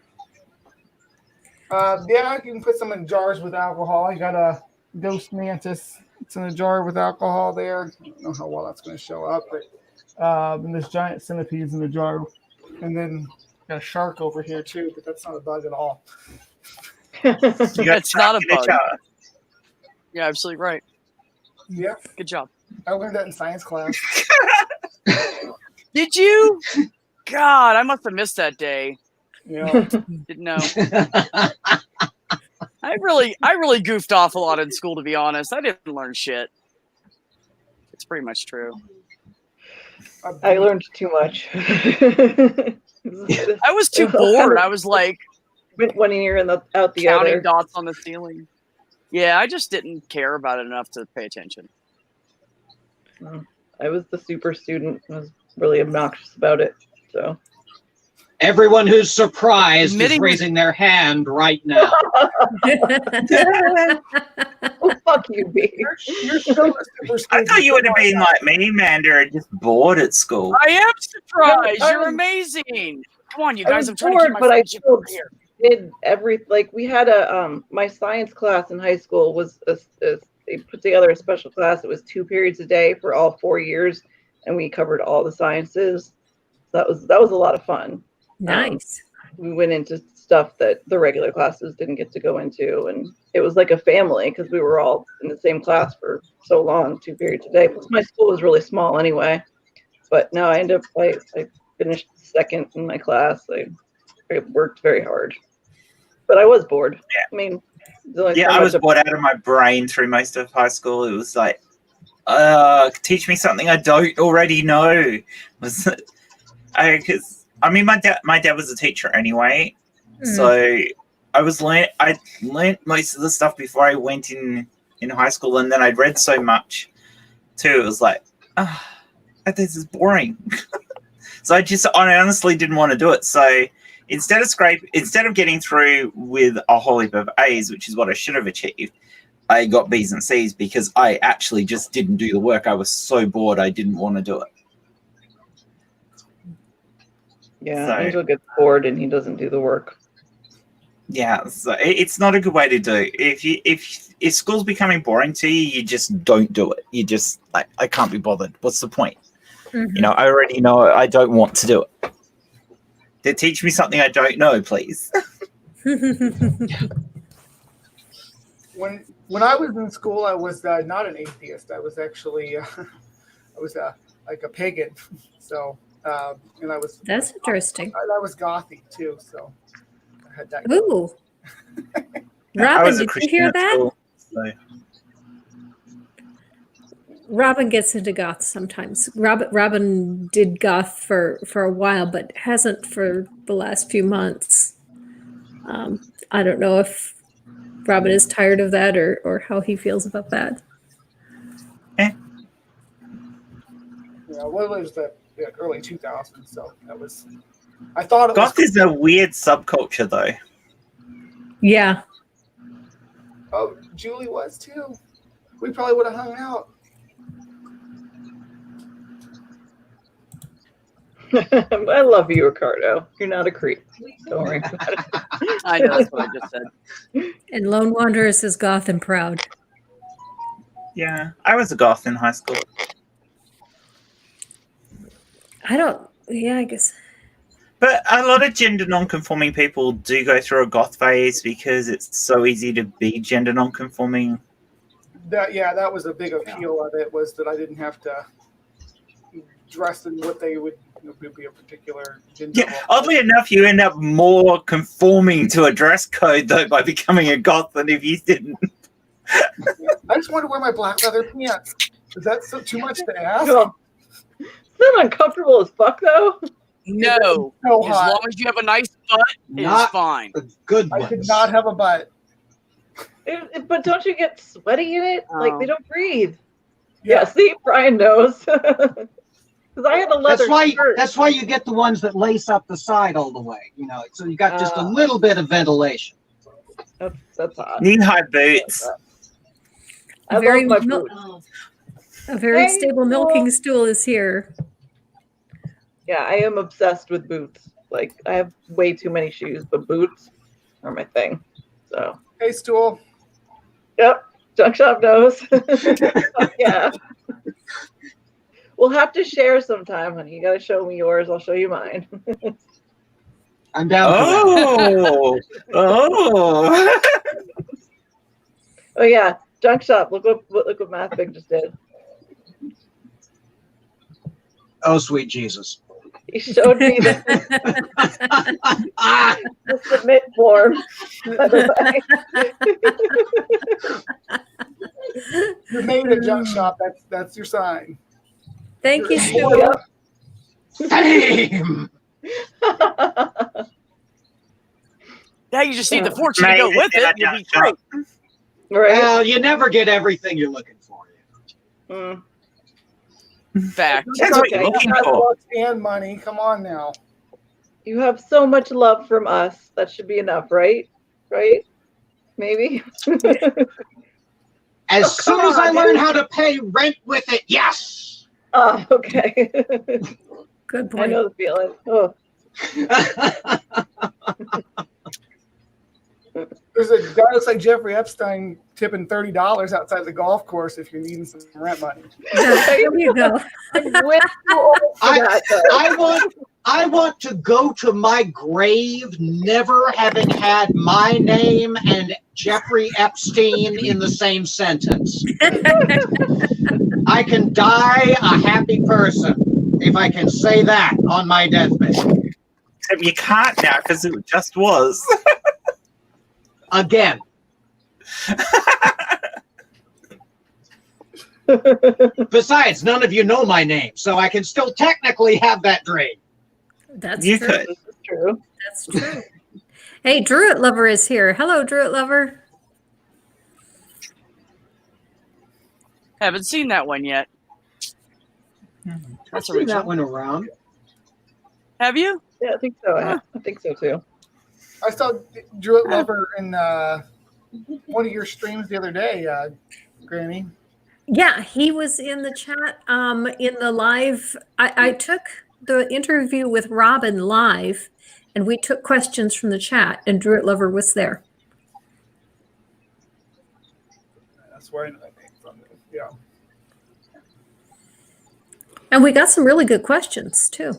Yeah, you can put some in jars with alcohol. I got a ghost mantis. It's in a jar with alcohol there. I don't know how well that's going to show up, but and this giant centipede's in the jar, and then got a shark over here too, but that's not a bug at all. It's not a in bug. jar. You're absolutely right. Yeah, Good job. I learned that in science class. Did you? God, I must have missed that day. Yeah. Didn't know. I really goofed off a lot in school, to be honest. I didn't learn shit. It's pretty much true. I learned too much. I was too bored. I was like went one ear and out the counting other. dots on the ceiling. Yeah, I just didn't care about it enough to pay attention. I was the super student. I was really obnoxious about it. So Everyone who's surprised is Admitting- raising their hand right now. oh, fuck you, B. You're still a super I thought you would have student. been like me, Amanda, and just bored at school. I am surprised. No, I You're was- amazing. Come on, you I guys. was I'm trying to bored, keep my but I friendship still over here. did we had a my science class in high school was they put together a special class. It was 2 periods a day for all 4 years, and we covered all the sciences. That was a lot of fun. Nice. We went into stuff that the regular classes didn't get to go into, and it was like a family because we were all in the same class for so long, 2 periods a day. Plus my school was really small anyway. But no, I finished second in my class. I worked very hard, but I was bored. Yeah. I mean, I was bored out of my brain through most of high school. It was like, teach me something I don't already know. My dad was a teacher anyway, so I learned most of the stuff before I went in high school, and then I'd read so much too. It was like, this is boring. So I honestly didn't want to do it. So instead of getting through with a whole heap of A's, which is what I should have achieved, I got B's and C's because I actually just didn't do the work. I was so bored, I didn't want to do it. Yeah, So- Angel gets bored and he doesn't do the work. Yeah, so it's not a good way to do. If school's becoming boring to you, you just don't do it. You just like, I can't be bothered. What's the point? Mhm. I already know I don't want to do it. They teach me something I don't know, please. When I was in school, I was not an atheist. I was actually like a pagan. So and I was That's interesting. I was gothy too. So I had that. Ooh. I Robin, was a did you Christian hear at that? school, so. Robin gets into goth sometimes. Robin did goth for a while, but hasn't for the last few months. I don't know if Robin is tired of that or how he feels about that. Yeah, well, it was the early 2000s. So that was. I thought it was. Goth is a weird subculture, though. Yeah. Oh, Julie was too. We probably would have hung out. I love you, Ricardo. You're not a creep. Don't worry about it. I know that's what I just said. And Lone Wanderer says goth and proud. Yeah, I was a goth in high school. I guess. But a lot of gender non-conforming people do go through a goth phase because it's so easy to be gender non-conforming. That was a big appeal of it, was that I didn't have to dress in what they would It'll be a particular gender. Yeah, oddly enough, you end up more conforming to a dress code though by becoming a goth than if you didn't. I just want to wear my black leather pants. Is that too much to ask? Well, is that uncomfortable as fuck though? No. So As hot. long as you have a nice butt, it's Not- fine. The good I ones. could not have a butt. But don't you get sweaty in it? Like Oh. they don't breathe. Yeah, see, Brian knows. Because I had a leather shirt. That's why you get the ones that lace up the side all the way. So you got just a little bit of ventilation. That's hot. Knee-high boots. I Very love my mil- boots. A very Hey, stable milking stool is here. Yeah, I am obsessed with boots. Like I have way too many shoes, but boots are my thing. So Hey, stool. yep, Junk Shop knows. Yeah. We'll have to share sometime, honey. You gotta show me yours, I'll show you mine. I'm down for that. Oh, Oh yeah, Junk Shop. Look what Math Big just did. Oh, sweet Jesus. He showed me the submit form. By the way. You're made at Junk Shop. That's your sign. Thank you, You're- Stu. Fame! Now you just need the fortune to Mate, go with it. You'll be great. Right? Well, you never get everything you're looking for. Mm. Fact. That's what you're Okay. looking Got for. looks and money. Come on now. You have so much love from us. That should be enough, right? Right? Maybe. As Oh, soon come as I on, learn dude. how to pay rent with it, yes. Oh, okay. Good I point. know the feeling. Oh, There's a guy looks like Jeffrey Epstein tipping $30 outside the golf course if you're needing some rent money. There you go. I'm way too old for that. Though. I want to go to my grave never having had my name and Jeffrey Epstein in the same sentence. I can die a happy person if I can say that on my deathbed. Except you can't now because it just was. Again. Besides, none of you know my name, so I can still technically have that dream. That's You true. could. This is true. That's true. Hey, Druid Lover is here. Hello, Druid Lover. Haven't seen that one yet. I've That's seen that original. one around. Have you? Yeah, I think so. I think so too. I saw Druid Lover in one of your streams the other day, Granny. Yeah, he was in the chat in the live. I took the interview with Robin live, and we took questions from the chat, and Druid Lover was there. That's where I know that name from. Yeah. And we got some really good questions, too.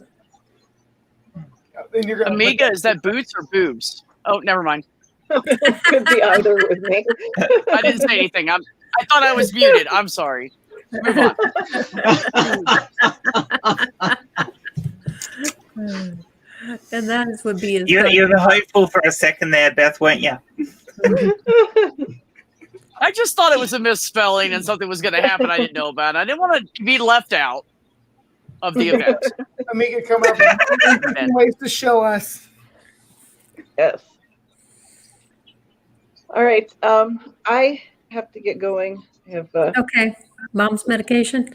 And you're gonna Amiga, is that boots or boobs? Oh, never mind. Could be either with me. I didn't say anything. I thought I was muted. I'm sorry. Move on. And that would be his You were hopeful for a second there, Beth, weren't you? I just thought it was a misspelling and something was going to happen I didn't know about. I didn't want to be left out of the event. Amiga come up with ways to show us. Yes. All right. I have to get going. I have Okay. Mom's medication.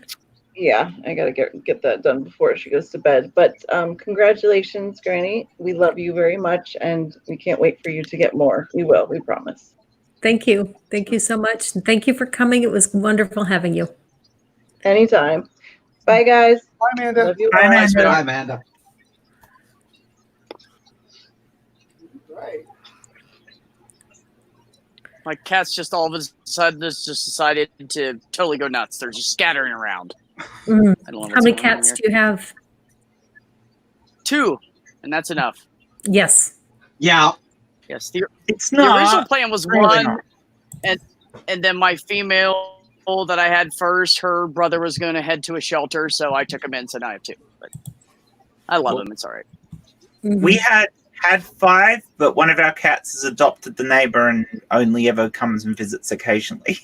yeah, I gotta get that done before she goes to bed. But congratulations, Granny. We love you very much, and we can't wait for you to get more. We will. We promise. Thank you. Thank you so much. And thank you for coming. It was wonderful having you. Anytime. Bye, guys. Bye, Amanda. Love you. Bye, all. Amanda. Bye, Amanda. Right. My cats just all of a sudden just decided to totally go nuts. They're just scattering around. Mm. I don't know How what's many going on cats here. do you have? 2, and that's enough. Yes. Yeah. Yes, the It's original not. plan was Really one, not. and then my female that I had first, her brother was going to head to a shelter, so I took him in, so now I have 2. But I love him. It's all right. We had 5, but one of our cats has adopted the neighbor and only ever comes and visits occasionally.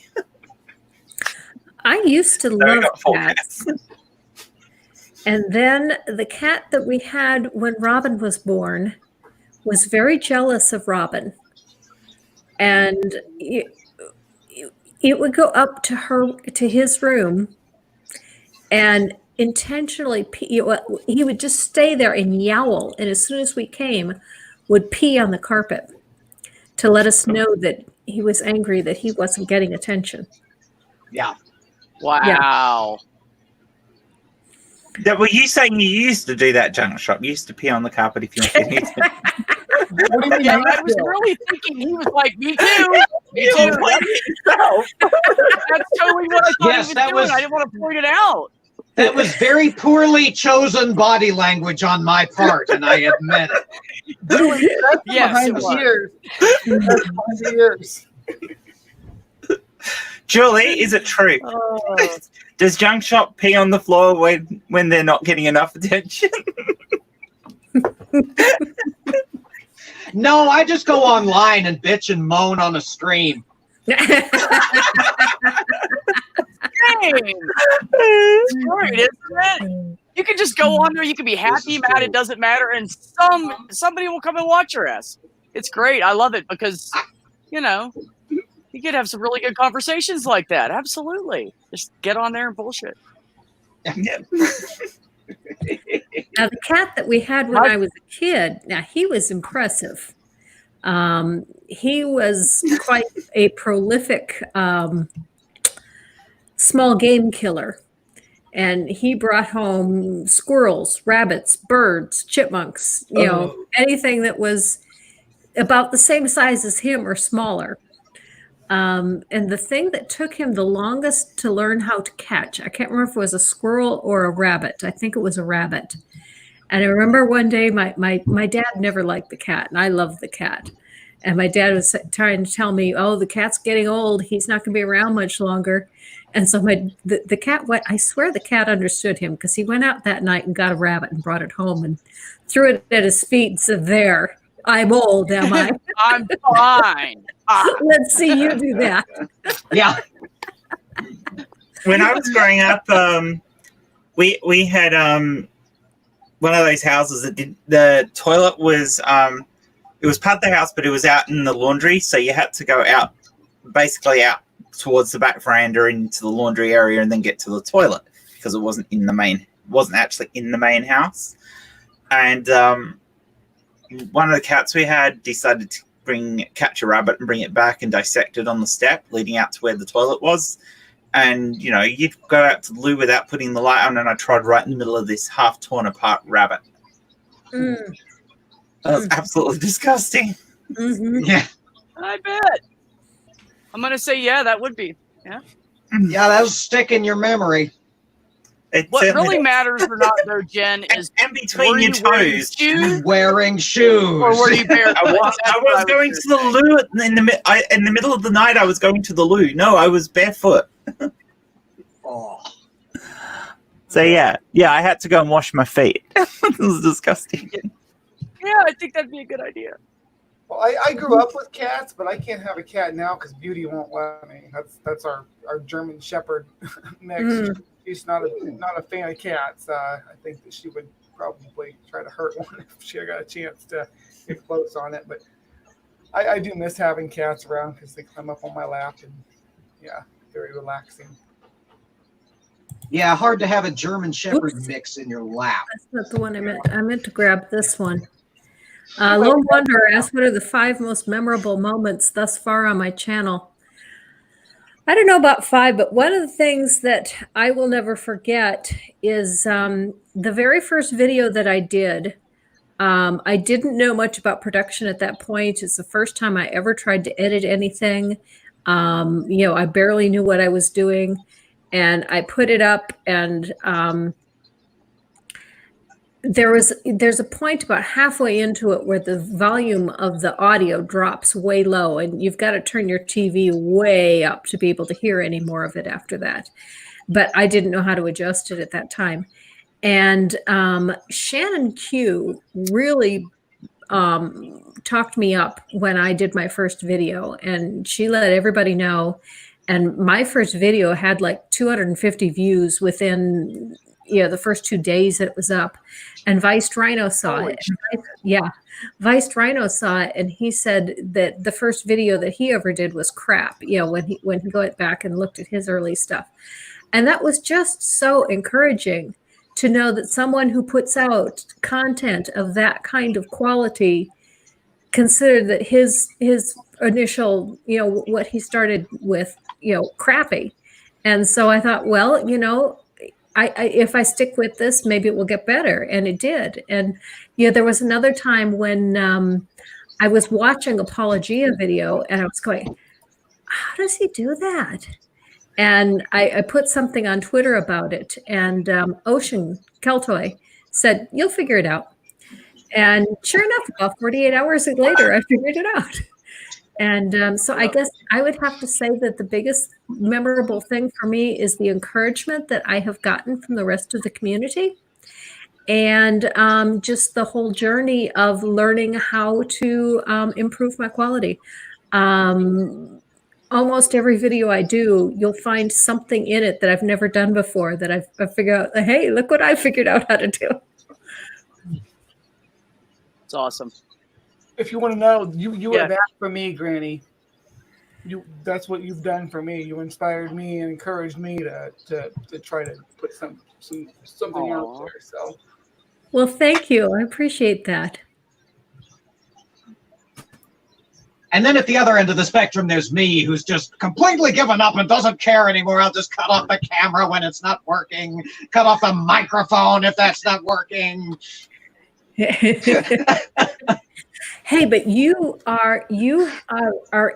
I used to So we love got 4 cats. cats. And then the cat that we had when Robin was born was very jealous of Robin. And it would go up to his room and intentionally pee. He would just stay there and yowl. And as soon as we came, would pee on the carpet to let us know that he was angry that he wasn't getting attention. Yeah. Wow. Were you saying you used to do that, Junk Shop? You used to pee on the carpet if you weren't getting it? What do you mean? Yeah, you I was feel? really thinking he was like, me too. Me too. That's totally what I thought Yes, he was that doing. was- I didn't want to point it out. That was very poorly chosen body language on my part, and I admit it. Really, that's Yes, behind it the was. ears. That's behind the ears. Julie, is it true? Oh. Does Junk Shop pee on the floor when they're not getting enough attention? No, I just go online and bitch and moan on a stream. Dang. It's great, isn't it? You can just go on there. You can be happy, is mad. true. It doesn't matter, and somebody will come and watch your ass. It's great. I love it because you could have some really good conversations like that. Absolutely, just get on there and bullshit. Yeah. Now, the cat that we had when I was a kid, now he was impressive. He was quite a prolific small game killer. And he brought home squirrels, rabbits, birds, chipmunks, anything that was about the same size as him or smaller. And the thing that took him the longest to learn how to catch, I can't remember if it was a squirrel or a rabbit. I think it was a rabbit. And I remember one day my dad never liked the cat, and I loved the cat. And my dad was trying to tell me, oh, the cat's getting old. He's not going to be around much longer. And so the cat went, I swear the cat understood him because he went out that night and got a rabbit and brought it home and threw it at his feet and said, there, I'm old, am I? I'm fine. Let's see you do that. Yeah. When I was growing up, we had one of those houses that the toilet was it was part of the house, but it was out in the laundry, so you had to go out, basically out towards the back veranda into the laundry area and then get to the toilet because it wasn't actually in the main house. And one of the cats we had decided to catch a rabbit and bring it back and dissect it on the step leading out to where the toilet was. And you'd go out to the loo without putting the light on, and I tried right in the middle of this half torn apart rabbit. Mm. That was absolutely disgusting. Mm-hmm. Yeah. I bet. I'm gonna say that would be. Yeah, that'll stick in your memory. It What certainly really does. matters or not, though, Jen, is and between were your you wearing toes. shoes Wearing shoes. or were you barefoot? I was That's what I going to the loo in the middle of the night. I was going to the loo. No, I was barefoot. Oh. So yeah, I had to go and wash my feet. It was disgusting. Yeah, I think that'd be a good idea. Well, I grew up with cats, but I can't have a cat now because Beauty won't let me. That's our German Shepherd mix. Mm. She's not a fan of cats. I think that she would probably try to hurt one if she got a chance to get close on it. But I do miss having cats around because they climb up on my lap and very relaxing. Yeah, hard to have a German Shepherd mix in your lap. That's not the one I meant. I meant to grab this one. Lone Wanderer asked, what are the 5 most memorable moments thus far on my channel? I don't know about 5, but one of the things that I will never forget is the very first video that I did. I didn't know much about production at that point. It's the first time I ever tried to edit anything. I barely knew what I was doing. And I put it up, and there's a point about halfway into it where the volume of the audio drops way low, and you've got to turn your TV way up to be able to hear any more of it after that. But I didn't know how to adjust it at that time. And Shannon Q really talked me up when I did my first video, and she let everybody know. And my first video had like 250 views within the first 2 days that it was up. And Vice Rhino saw Holy it. Vice Rhino saw it, and he said that the first video that he ever did was crap. When he went back and looked at his early stuff, and that was just so encouraging to know that someone who puts out content of that kind of quality considered that his initial, what he started with, crappy. And so I thought, well, I if I stick with this, maybe it will get better. And it did. And there was another time when I was watching Apologia video and I was going, how does he do that? And I put something on Twitter about it, and Ocean Keltoy said, you'll figure it out. And sure enough, about 48 hours later, I figured it out. And so I guess I would have to say that the biggest memorable thing for me is the encouragement that I have gotten from the rest of the community, and just the whole journey of learning how to improve my quality. Almost every video I do, you'll find something in it that I've never done before that I've figured out, hey, look what I figured out how to do. It's awesome. If you want to know, you are that for me, Granny. That's what you've done for me. You inspired me and encouraged me to try to put something out there. So, well, thank you. I appreciate that. And then at the other end of the spectrum, there's me, who's just completely given up and doesn't care anymore. I'll just cut off the camera when it's not working, cut off the microphone if that's not working. Hey, but you are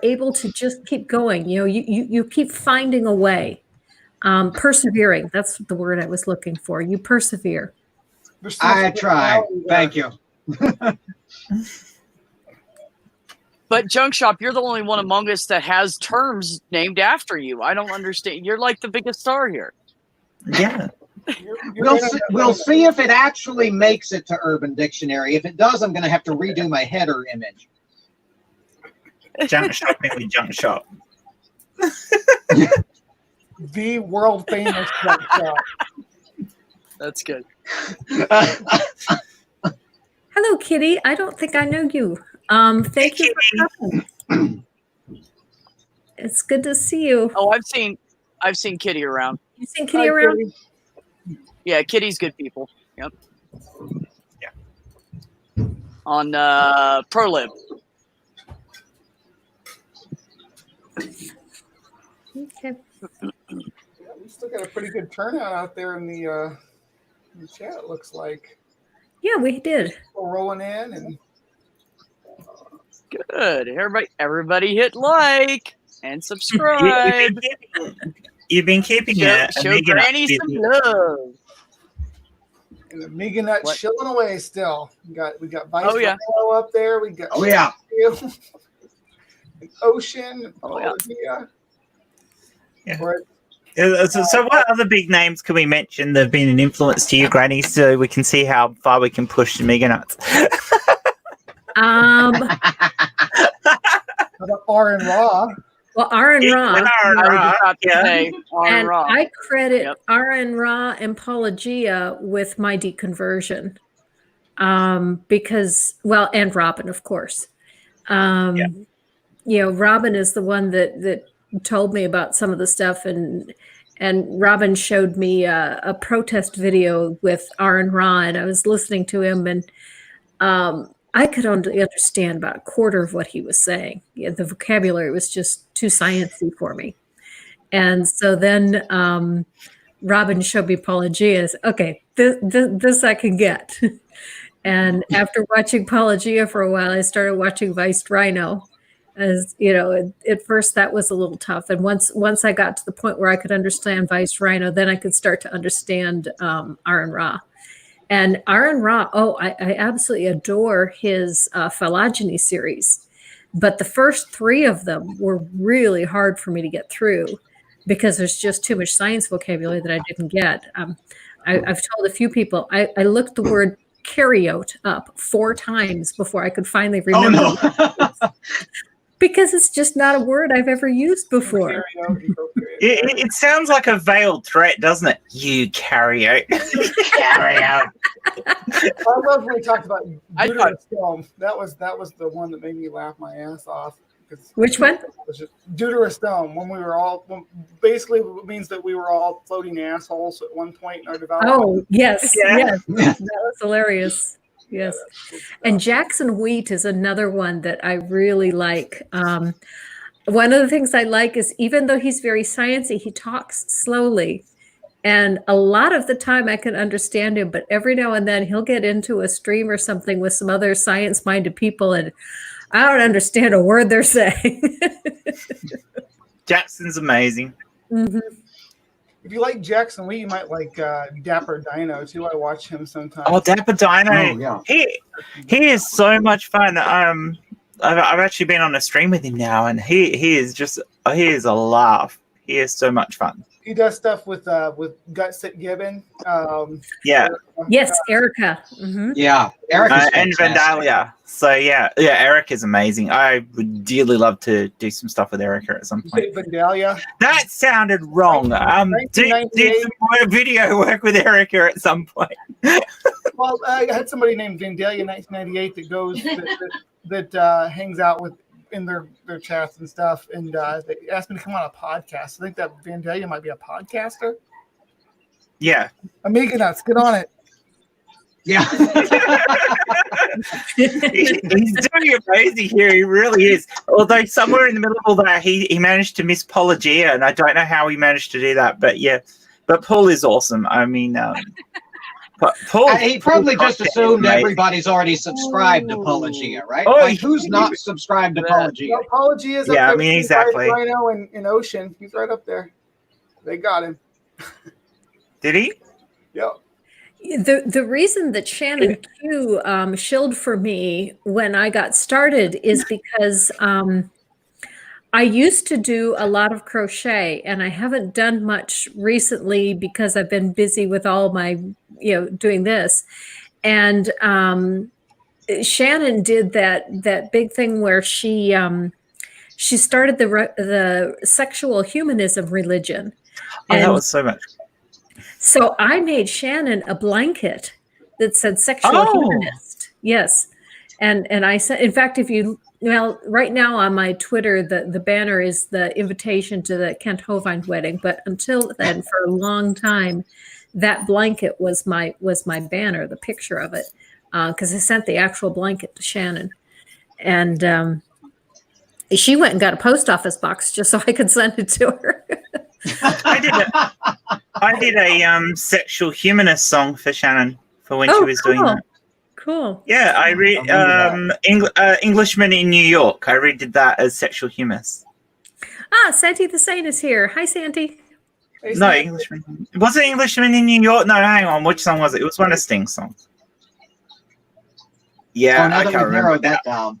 able to just keep going. You keep finding a way, persevering. That's the word I was looking for. You persevere. I try. Thank you. But Junk Shop, you're the only one among us that has terms named after you. I don't understand. You're like the biggest star here. Yeah. We'll see if it actually makes it to Urban Dictionary. If it does, I'm going to have to redo my header image. Junk Shop, maybe Junk Shop. The world famous Junk Shop. That's good. Hello, Kitty. I don't think I know you. Thank you for coming. It's good to see you. Oh, I've seen Kitty around. You seen Kitty around? Kitty. Yeah, Kitty's good people. Yep. Yeah. On ProLib. Okay. Yeah, we still got a pretty good turnout out there in the chat, it looks like. Yeah, we did. We're rolling in and Good. Everybody hit like and subscribe. You've been keeping it. Show Granny some love. and the Mega Nut What? chilling away still. We got Vice yeah. Rhino up there. We got an Ocean. Yeah. Right. So what other big names can we mention that have been an influence to you, Granny, so we can see how far we can push the Mega Nuts? How about R and Raw? Well, R&R. I was about to say And R&R. I credit Yep. R&R and Apologia with my deconversion. Because, well, and Robin, of course. You know, Robin is the one that told me about some of the stuff, and Robin showed me a protest video with R&R, and I was listening to him, and I could only understand about a quarter of what he was saying. Yeah, the vocabulary was just too sciencey for me. And so then Robin showed me Apologia. Okay, this I can get. And after watching Apologia for a while, I started watching Vice Rhino. As you know, at first that was a little tough. And once I got to the point where I could understand Vice Rhino, then I could start to understand R&R. And R&R, I absolutely adore his phylogeny series. But the first 3 of them were really hard for me to get through because there's just too much science vocabulary that I didn't get. I've told a few people, I looked the word carryout up 4 times before I could finally Oh remember no. because it's just not a word I've ever used before. It sounds like a veiled threat, doesn't it? You carry out. Carry out. I love when we talked about I thought- deuterostome. That was the one that made me laugh my ass off. Which one? It was just deuterostome, when we were all basically it means that we were all floating assholes at one point in our development. Oh, yes. Yeah. Yes. That was hilarious. Yes. And Jackson Wheat is another one that I really like. One of the things I like is even though he's very sciencey, he talks slowly. And a lot of the time I can understand him, but every now and then he'll get into a stream or something with some other science-minded people, and I don't understand a word they're saying. Jackson's amazing. Mhm. If you like Jackson Wheat, you might like Dapper Dino too. I watch him sometimes. Oh, Dapper Dino. Oh, yeah. He is so much fun. I've actually been on a stream with him now, and he is a laugh. He is so much fun. He does stuff with Gutsit Gibbon. Yeah, Yes, Erica. Mhm. Yeah. Eric is and fantastic. Vandalia. So yeah, Eric is amazing. I would dearly love to do some stuff with Erica at some point. Vandalia. That sounded wrong. Do 1998. some more video work with Erica at some point. Well, I had somebody named Vandalia 1998 that goes that hangs out with in their chats and stuff, and they asked me to come on a podcast. I think that Vandalia might be a podcaster. Yeah. Amiga Nuts, get on it. Yeah. He's doing amazing here. He really is. Although somewhere in the middle of that, he managed to miss Pelagia, and I don't know how he managed to do that. But yeah, but Paul is awesome. I mean, Paul. He probably Paul's just assumed amazing. everybody's already subscribed to Pelagia, right? Oh, Like, who's not subscribed to Pelagia? Well, Apology is up Yeah, there I mean, with exactly. Rhino and Ocean. He's right up there. They got him. Did he? Yep. The reason that Shannon Q shilled for me when I got started is because I used to do a lot of crochet, and I haven't done much recently because I've been busy with all my, doing this. And Shannon did that big thing where she started the sexual humanism religion. Oh, that And was so much. so I made Shannon a blanket that said sexual humanist. Yes. And I said, in fact, right now on my Twitter, the banner is the invitation to the Kent Hovind wedding. But until then, for a long time, that blanket was my banner, the picture of it, because I sent the actual blanket to Shannon. And she went and got a post office box just so I could send it to her. I did a sexual humanist song for Shannon for when she was doing that. Cool. Yeah, I read Englishman in New York. I redid that as sexual humanist. Santi the Saint is here. Hi, Santi. Hey, No, Sam. Englishman. Was it Englishman in New York? No, hang on. Which song was it? It was one of Sting's songs. Yeah, now I that can't we've remember. narrowed that down.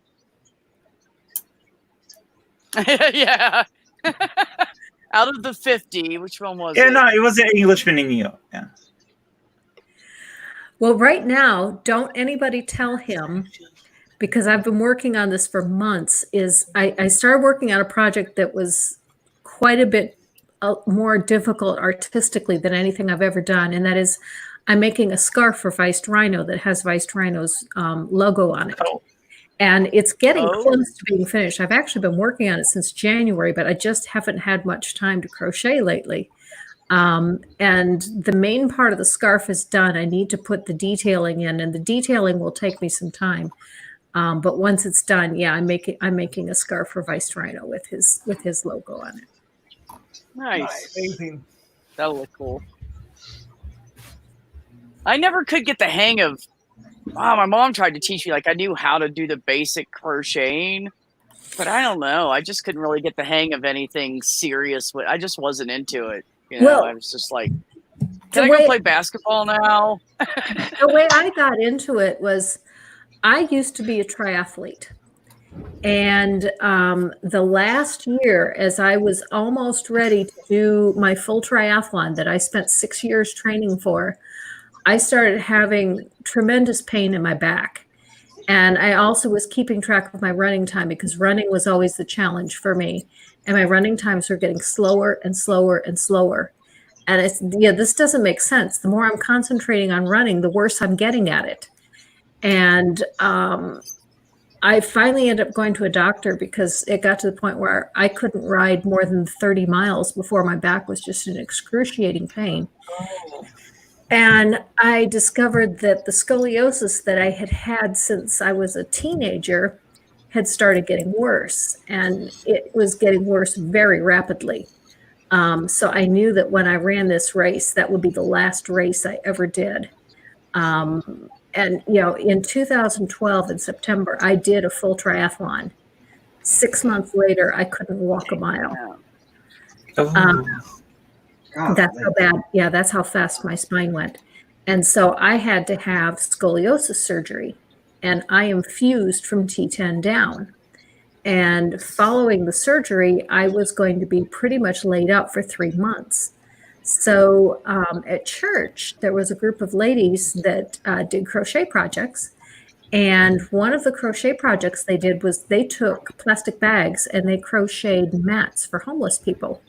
Yeah. Out of the 50, which one was Yeah, it? no, it was an Englishman in New York. Yeah. Well, right now, don't anybody tell him, because I've been working on this for months, I started working on a project that was quite a bit more difficult artistically than anything I've ever done. And that is, I'm making a scarf for Viced Rhino that has Viced Rhino's logo on it. Oh. And it's getting Oh. close to being finished. I've actually been working on it since January, but I just haven't had much time to crochet lately. And the main part of the scarf is done. I need to put the detailing in, and the detailing will take me some time. But once it's done, yeah, I'm making a scarf for Viced Rhino with his logo on it. Nice. Amazing. That'll look cool. I never could get the hang of. Wow, my mom tried to teach me. Like, I knew how to do the basic crocheting, but I don't know. I just couldn't really get the hang of anything serious. I just wasn't into it. Well, I was just like, the can I go way- play basketball now? The way I got into it was I used to be a triathlete. And the last year, as I was almost ready to do my full triathlon that I spent 6 years training for, I started having tremendous pain in my back. And I also was keeping track of my running time because running was always the challenge for me. And my running times were getting slower and slower and slower. And it's, this doesn't make sense. The more I'm concentrating on running, the worse I'm getting at it. And I finally ended up going to a doctor because it got to the point where I couldn't ride more than 30 miles before my back was just in excruciating pain. And I discovered that the scoliosis that I had had since I was a teenager had started getting worse, and it was getting worse very rapidly. So I knew that when I ran this race, that would be the last race I ever did. And, in 2012, in September, I did a full triathlon. 6 months later, I couldn't walk a mile. That's how bad. Yeah, that's how fast my spine went. And so I had to have scoliosis surgery, and I am fused from T10 down. And following the surgery, I was going to be pretty much laid up for 3 months. So at church, there was a group of ladies that did crochet projects. And one of the crochet projects they did was they took plastic bags and they crocheted mats for homeless people.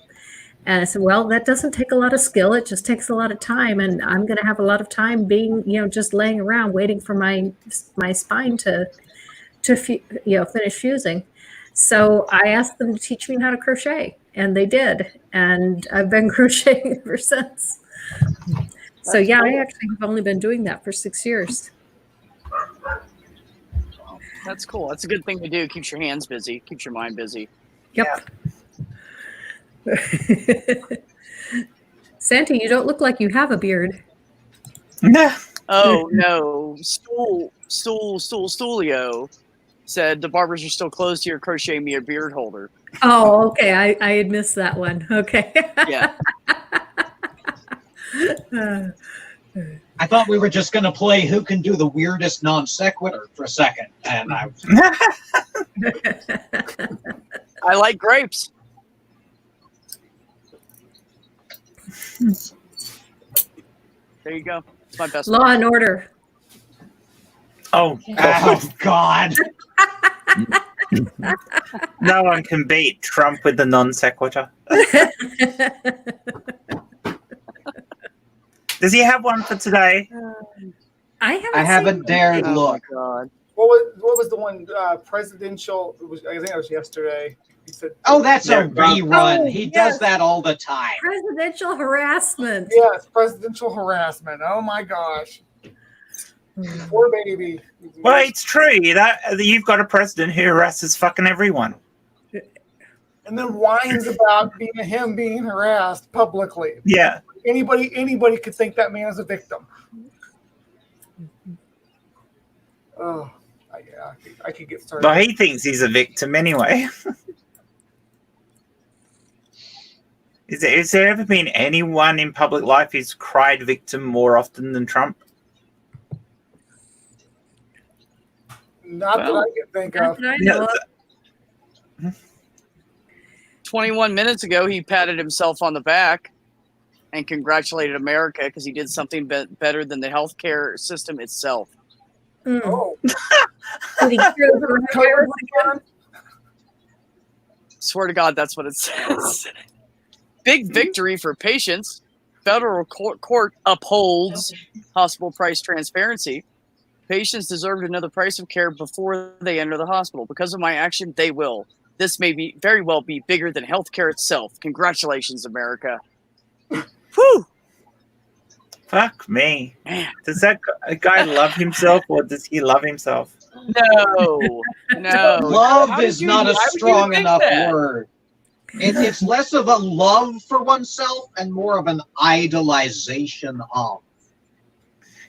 And I said, well, that doesn't take a lot of skill. It just takes a lot of time. And I'm going to have a lot of time being, just laying around waiting for my spine to finish fusing. So I asked them to teach me how to crochet, and they did. And I've been crocheting ever since. So yeah, I actually have only been doing that for 6 years. That's cool. That's a good thing to do. Keeps your hands busy. Keeps your mind busy. Yep. Santi, you don't look like you have a beard. Oh no, Stoolio said the barbers are still closed here. Crochet me a beard holder. Oh, okay. I had missed that one. Okay. Yeah. I thought we were just going to play who can do the weirdest non sequitur for a second, and I like grapes. There you go. It's my best. Law and Order. Oh God. No one can beat Trump with the non sequitur. Does he have one for today? I haven't dared Oh look. my God. What was the one presidential? I think that was yesterday. He said, Oh, that's Yeah, a rerun. oh, He yes. does that all the time. Presidential harassment. yes, presidential harassment. Oh my gosh, poor baby. Well, it's true that you've got a president who harasses fucking everyone. And then whines about him being harassed publicly. Yeah. Anybody could think that man is a victim. Oh, yeah, I could get started. But he thinks he's a victim anyway. Is there ever been anyone in public life who's cried victim more often than Trump? Not that I can think of. I know of. 21 minutes ago, he patted himself on the back and congratulated America because he did something better than the healthcare system itself. Mm. Oh, Did he cure the coronavirus again? Swear to God, that's what it says. Big victory for patients. Federal court upholds hospital price transparency. Patients deserve to know the price of care before they enter the hospital. Because of my action, they will. This may very well be bigger than healthcare itself. Congratulations, America. Whew. Fuck me. Man. Does that guy love himself or does he love himself? No. How Love did is you- not a why would you strong think enough that? word. It's less of a love for oneself and more of an idolization of.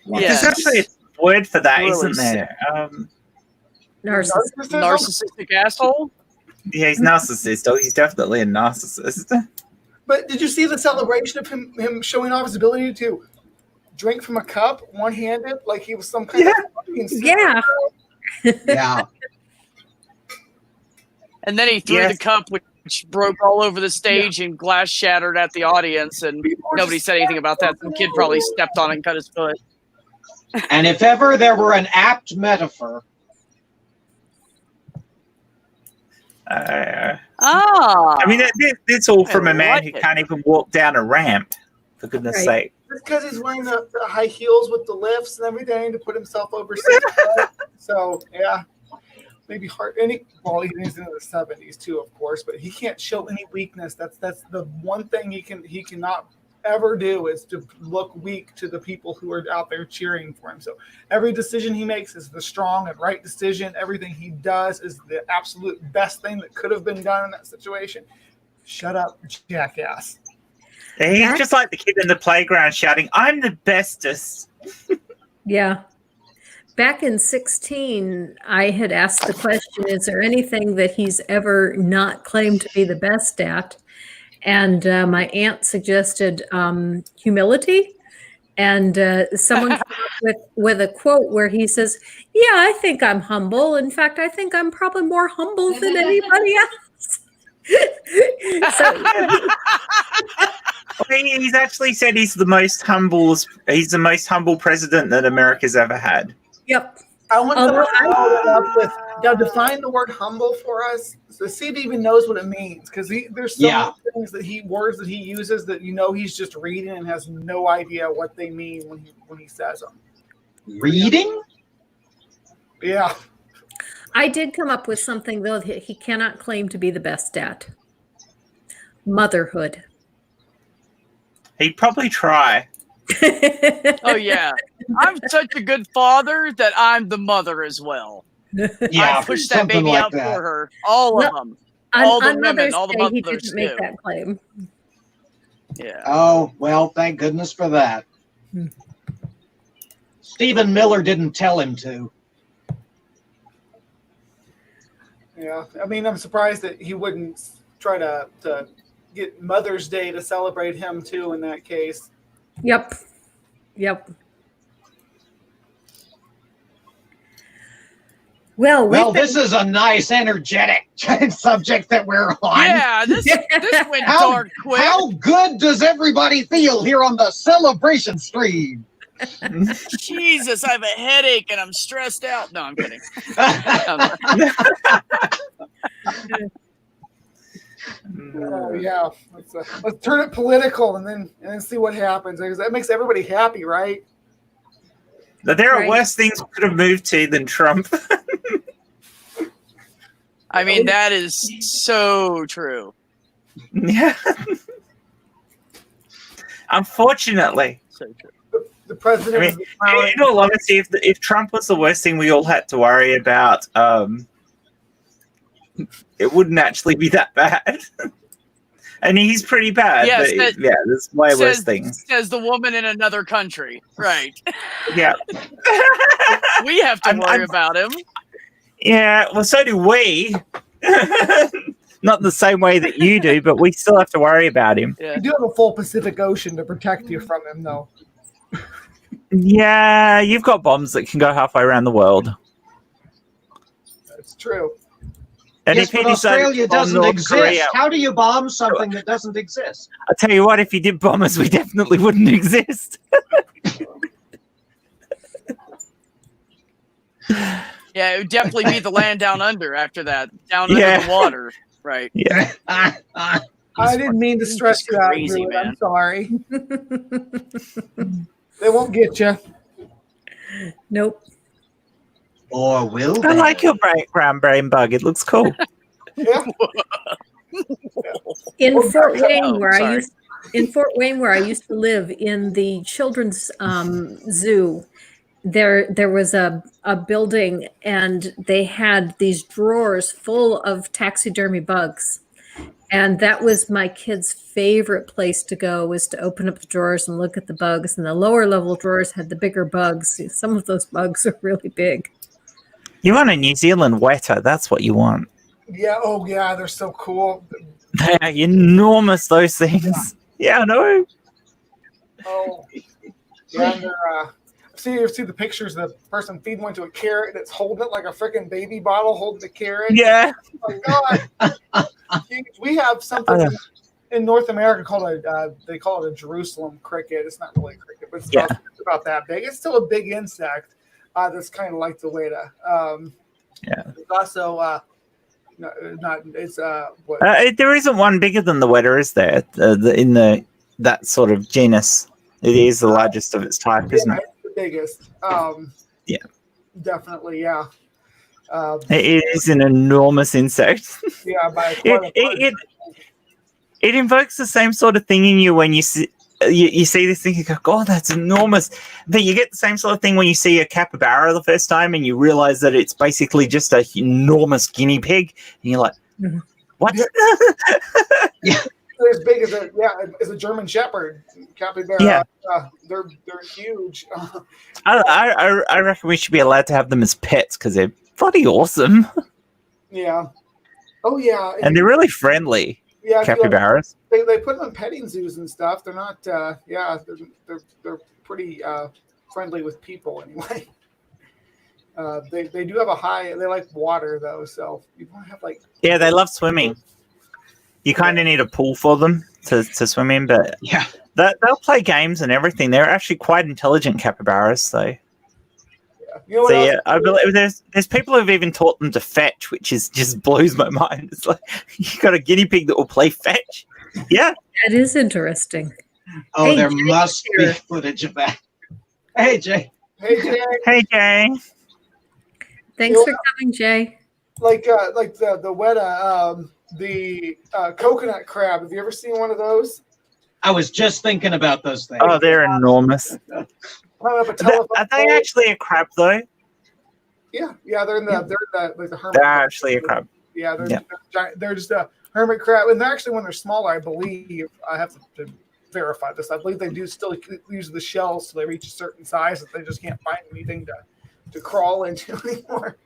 Yes. There's actually a word for that, Really not there? Narcissist. Narcissistic asshole? Yeah, he's narcissist. Oh, he's definitely a narcissist. but did you see the celebration of him showing off his ability to drink from a cup, one-handed, like he was some kind of fucking Yeah. Yeah. And then he threw Yes. the cup, which broke all over the stage and glass shattered at the audience, and People were nobody just said anything about that. Some kid probably stepped on it and cut his foot. And if ever there were an apt metaphor, Ah. I mean, it's all from I a man like who it. can't even walk down a ramp, for goodness Right. sake. It's because he's wearing the high heels with the lifts and everything to put himself over 6 foot. So yeah, maybe hard. Well, he's into the 70s too, of course, but he can't show any weakness. That's the one thing he cannot ever do is to look weak to the people who are out there cheering for him. So every decision he makes is the strong and right decision. Everything he does is the absolute best thing that could have been done in that situation. Shut up, jackass. He's just like the kid in the playground shouting, "I'm the bestest." Yeah. Back in 16, I had asked the question, is there anything that he's ever not claimed to be the best at? And my aunt suggested humility. And someone came up with a quote where he says, yeah, I think I'm humble. In fact, I think I'm probably more humble than anybody else. So He's actually said he's the most humble president that America's ever had. yep. I want Although someone to follow it up with now define the word humble for us. So see if he even knows what it means, because there's so many things words that he uses that he's just reading and has no idea what they mean when he says them. reading? Yeah. I did come up with something, though, that he cannot claim to be the best at. Motherhood. He'd probably try. Oh yeah, I'm such a good father that I'm the mother as well. Yeah, I pushed that something baby like out that. for her. All of No. them. All the women, Mother's all the Day, he mothers didn't make too. that claim. Yeah. Oh, well, thank goodness for that. Stephen Miller didn't tell him to. Yeah. I mean, I'm surprised that he wouldn't try to get Mother's Day to celebrate him too in that case. Yep. Well, Well, this is a nice, energetic subject that we're on. Yeah, this went How- dark quick. How good does everybody feel here on the celebration stream? Jesus, I have a headache and I'm stressed out. No, I'm kidding. Oh yeah. Let's turn it political and then see what happens, because that makes everybody happy, right? There are Right. worse things we could have moved to than Trump. I mean, that is so true. Yeah. Unfortunately. So true. The president I is mean, allowing- in all honesty, if Trump was the worst thing we all had to worry about, it wouldn't actually be that bad. And he's pretty bad. Yes, but there's way worse things. Says the woman in another country. Right. Yeah. We have to worry about him. Yeah, well, so do we. Not the same way that you do, but we still have to worry about him. Yeah. You do have a full Pacific Ocean to protect you from him, though. Yeah, you've got bombs that can go halfway around the world. That's true. And Yes, if he but decided Australia to bomb doesn't North exist. Korea, How do you bomb something that doesn't exist? I'll tell you what, if he did bomb us, we definitely wouldn't exist. Yeah, it would definitely be the land down under after that. Down Yeah. under the water. Right. Yeah. I didn't mean to stress He's you out, crazy, Druid. man. I'm sorry. They won't get you. Nope. Or will I they? like your brown brain bug. It looks cool. Yeah. In Fort Wayne, oh, where I sorry. used to live, in the children's zoo, there was a building, and they had these drawers full of taxidermy bugs. And that was my kids' favorite place to go, was to open up the drawers and look at the bugs. And the lower level drawers had the bigger bugs. Some of those bugs are really big. You want a New Zealand weta. That's what you want. Yeah. Oh, yeah. They're so cool. They are enormous, those things. Yeah, I know. Oh. Yeah. And they're, you see the pictures of the person feeding one to a carrot that's holding it like a freaking baby bottle holding the carrot. Yeah. Oh my God. We have something in North America they call it a Jerusalem cricket. It's not really a cricket, but it's about that big. It's still a big insect that's kind of like the Weta. It's also there isn't one bigger than the Weta, is there? That sort of genus. It is the largest of its type, isn't it? It's the biggest. Yeah. Definitely, yeah. It is an enormous insect. Yeah, it invokes the same sort of thing in you when you see this thing, you go, God, that's enormous. But you get the same sort of thing when you see a capybara the first time and you realize that it's basically just an enormous guinea pig. And you're like, what? Yeah. They're as big as a German Shepherd capybara. Yeah. They're huge. I reckon we should be allowed to have them as pets because they're bloody awesome. Yeah. Oh, yeah. And they're really friendly. Yeah, capybaras. They put them in petting zoos and stuff. They're not. They're pretty friendly with people anyway. They do have a high. They like water though, so you want to have like. Yeah, they love swimming. You kind of need a pool for them to swim in, but they'll play games and everything. They're actually quite intelligent capybaras, so. I believe there's people who've even taught them to fetch, which just blows my mind. It's like you got a guinea pig that will play fetch. Yeah, that is interesting. Oh, Hey, there Jay, must be footage of that. Hey, Jay. Hey, Jay. Hey, Jay. Thanks for coming, Jay. Like the Weta, the coconut crab. Have you ever seen one of those? I was just thinking about those things. Oh, they're enormous. Are they actually a crab though? Yeah, they're in the like the hermit. They're actually a crab. Yeah, they're just a hermit crab, and they're actually when they're smaller. I believe I have to verify this. I believe they do still use the shells so they reach a certain size that they just can't find anything to crawl into anymore.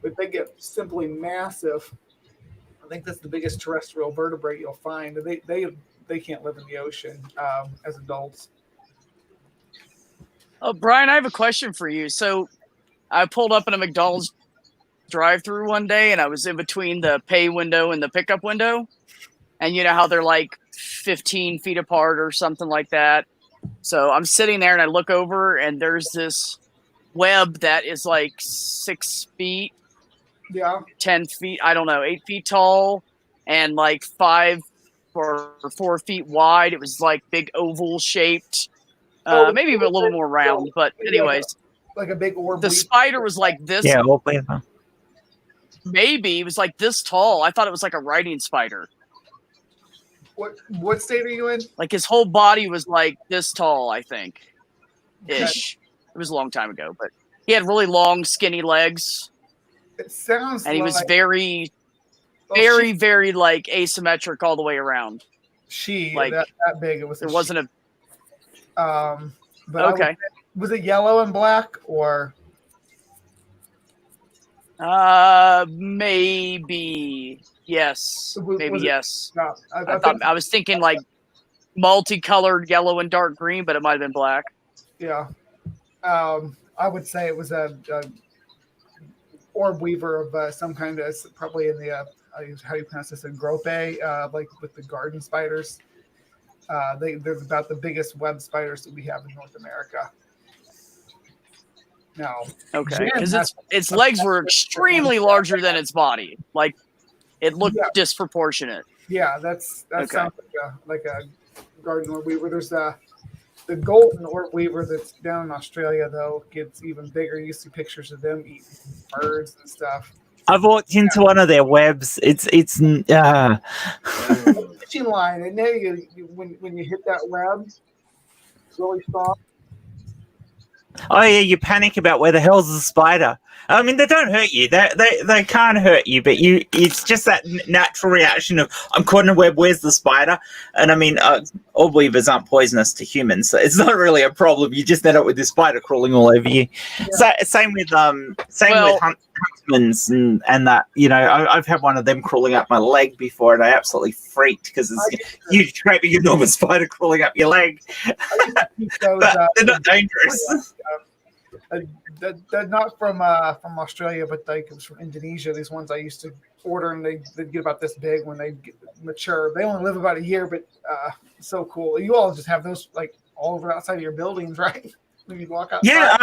But they get simply massive. I think that's the biggest terrestrial vertebrate you'll find. They can't live in the ocean as adults. Oh, Brian, I have a question for you. So I pulled up in a McDonald's drive-through one day, and I was in between the pay window and the pickup window. And you know how they're like 15 feet apart or something like that. So I'm sitting there, and I look over, and there's this web that is like 6 feet, 10 feet, I don't know, 8 feet tall, and like 5 or 4 feet wide. It was like big oval shaped. Maybe even a little more round, but anyways, like a big orb. The spider was like this. Yeah, maybe it was like this tall. I thought it was like a riding spider. What state are you in? Like his whole body was like this tall, I think. Ish. It was a long time ago, but he had really long, skinny legs. It sounds. And he was very, very like asymmetric all the way around. Like that big. It was. There wasn't a. But okay. Was it yellow and black or? Maybe yes. Maybe yes. No, I was thinking like multicolored yellow and dark green, but it might have been black. Yeah, I would say it was a orb weaver of some kind of probably in the how do you pronounce this, a grope, like with the garden spiders. They're about the biggest web spiders that we have in North America. Now, okay, because its legs were extremely larger than its body. Like it looked disproportionate. Yeah, that sounds like a garden orb weaver. There's the golden orb weaver that's down in Australia though gets even bigger. You see pictures of them eating birds and stuff. I've walked into one of their webs. It's fishing line, and then when you hit that web, it's really soft. Oh yeah, you panic about where the hell's the spider. I mean, they don't hurt you. They can't hurt you, but it's just that natural reaction of I'm caught in a web. Where's the spider? And I mean, orb weavers aren't poisonous to humans, so it's not really a problem. You just end up with this spider crawling all over you. Yeah. So same with huntsmans and that. You know, I've had one of them crawling up my leg before, and I absolutely freaked because it's a huge, great big enormous spider crawling up your leg. But they're not dangerous. They're not from Australia, but like it was from Indonesia. These ones I used to order, and they'd get about this big when they get mature. They only live about a year, but so cool. You all just have those like all over outside of your buildings, right? When you walk outside. Yeah,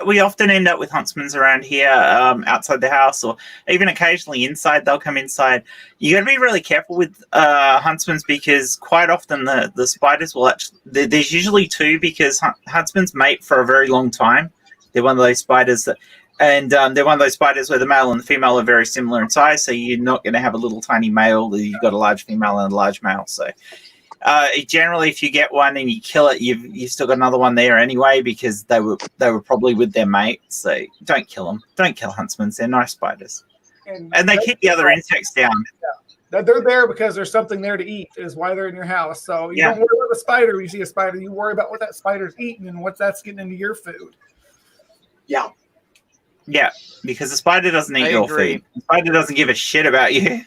we often end up with huntsmans around here, outside the house, or even occasionally inside. They'll come inside. You got to be really careful with huntsmans because quite often the spiders will actually. There's usually two because huntsmans mate for a very long time. They're one of those spiders that, and they're one of those spiders where the male and the female are very similar in size. So you're not going to have a little tiny male. You've got a large female and a large male. So. Generally, if you get one and you kill it, you've still got another one there anyway because they were probably with their mate. So don't kill them. Don't kill huntsmen. They're nice spiders, and they keep the other insects down. Yeah. They're there because there's something there to eat. Is why they're in your house. So you don't worry about the spider. When you see a spider, you worry about what that spider's eating and what that's getting into your food. Yeah. Yeah, because the spider doesn't eat your food. The spider doesn't give a shit about you.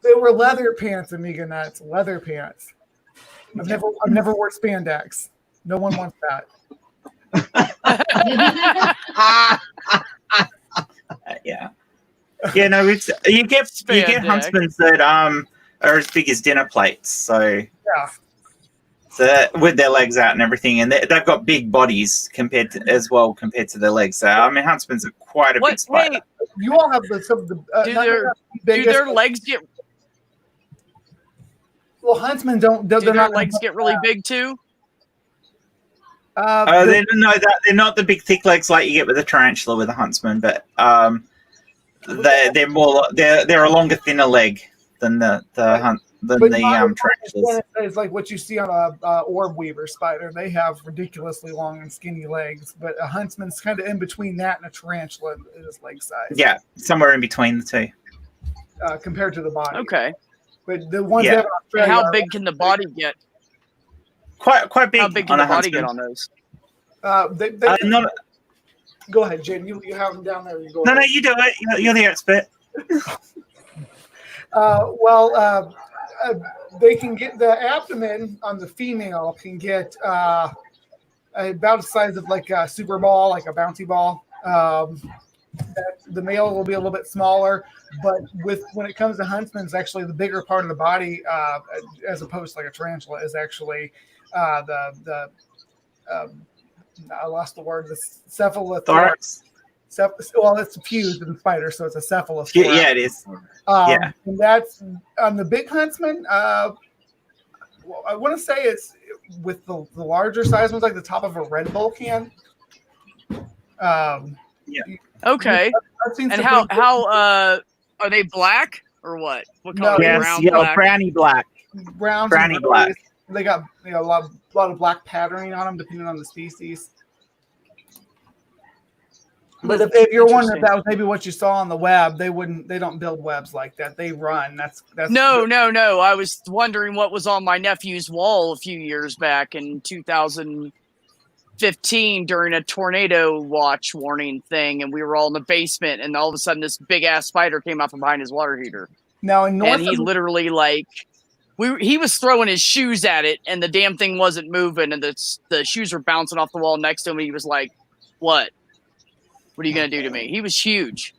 They were leather pants, Amiga Nuts. Leather pants. I've never worn spandex. No one wants that. Yeah. Yeah, no, you get huntsmen that are as big as dinner plates. So with their legs out and everything, and they've got big bodies compared to their legs. So I mean, huntsmen are quite a big spider. Hey, you all have do their legs get? Well, huntsmen don't. They're Do their not legs get really big too? They're not the big thick legs like you get with a tarantula with a huntsman, but they're a longer, thinner leg than the tarantulas. It's like what you see on a orb weaver spider. They have ridiculously long and skinny legs, but a huntsman's kind of in between that and a tarantula in his leg size. Yeah, somewhere in between the two. Compared to the body. Okay. But the ones that are and how big can the body get? Quite big. How big can the body get on those? Go ahead, Jen. You have them down there. No, you do it. You're the expert. They can get the abdomen on the female can get about the size of like a super ball, like a bouncy ball. The male will be a little bit smaller, but when it comes to huntsmen, actually the bigger part of the body, as opposed to like a tarantula, is actually I lost the word. The cephalothorax. Well, it's fused in the spider, so it's a cephalothorax. Yeah, it is. And that's on the big huntsman. I want to say it's with the larger size ones, like the top of a Red Bull can. Okay. And how are they black or what? What color? Yes, brown, black? Browny black. Browny black. They got a lot of black patterning on them, depending on the species. But if you're wondering if that was maybe what you saw on the web, they don't build webs like that. They run. That's No. I was wondering what was on my nephew's wall a few years back in 2015 during a tornado watch warning thing, and we were all in the basement, and all of a sudden this big ass spider came out from behind his water heater. Now in North, and he literally he was throwing his shoes at it, and the damn thing wasn't moving, and the shoes were bouncing off the wall next to him. And he was like, "What? What are you going to do to me?" He was huge.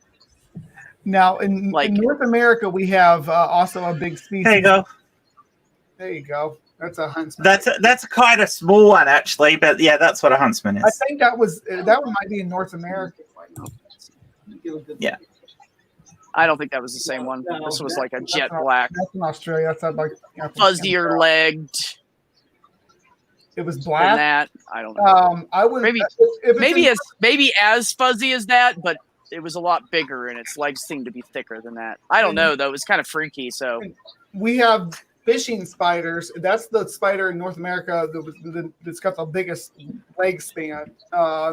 Now, in North America, we have also a big species. There you go. There you go. That's a huntsman. That's a kind of small one, actually, but yeah, that's what a huntsman is. I think that one might be in North America. Yeah. I don't think that was the same one. No, this was like a jet black. That's in Australia. That's like fuzzier legged. It was Than black. that, I don't know. I would maybe as fuzzy as that, but it was a lot bigger, and its legs seemed to be thicker than that. I don't know though; it was kind of freaky. So we have fishing spiders. That's the spider in North America that's got the biggest leg span.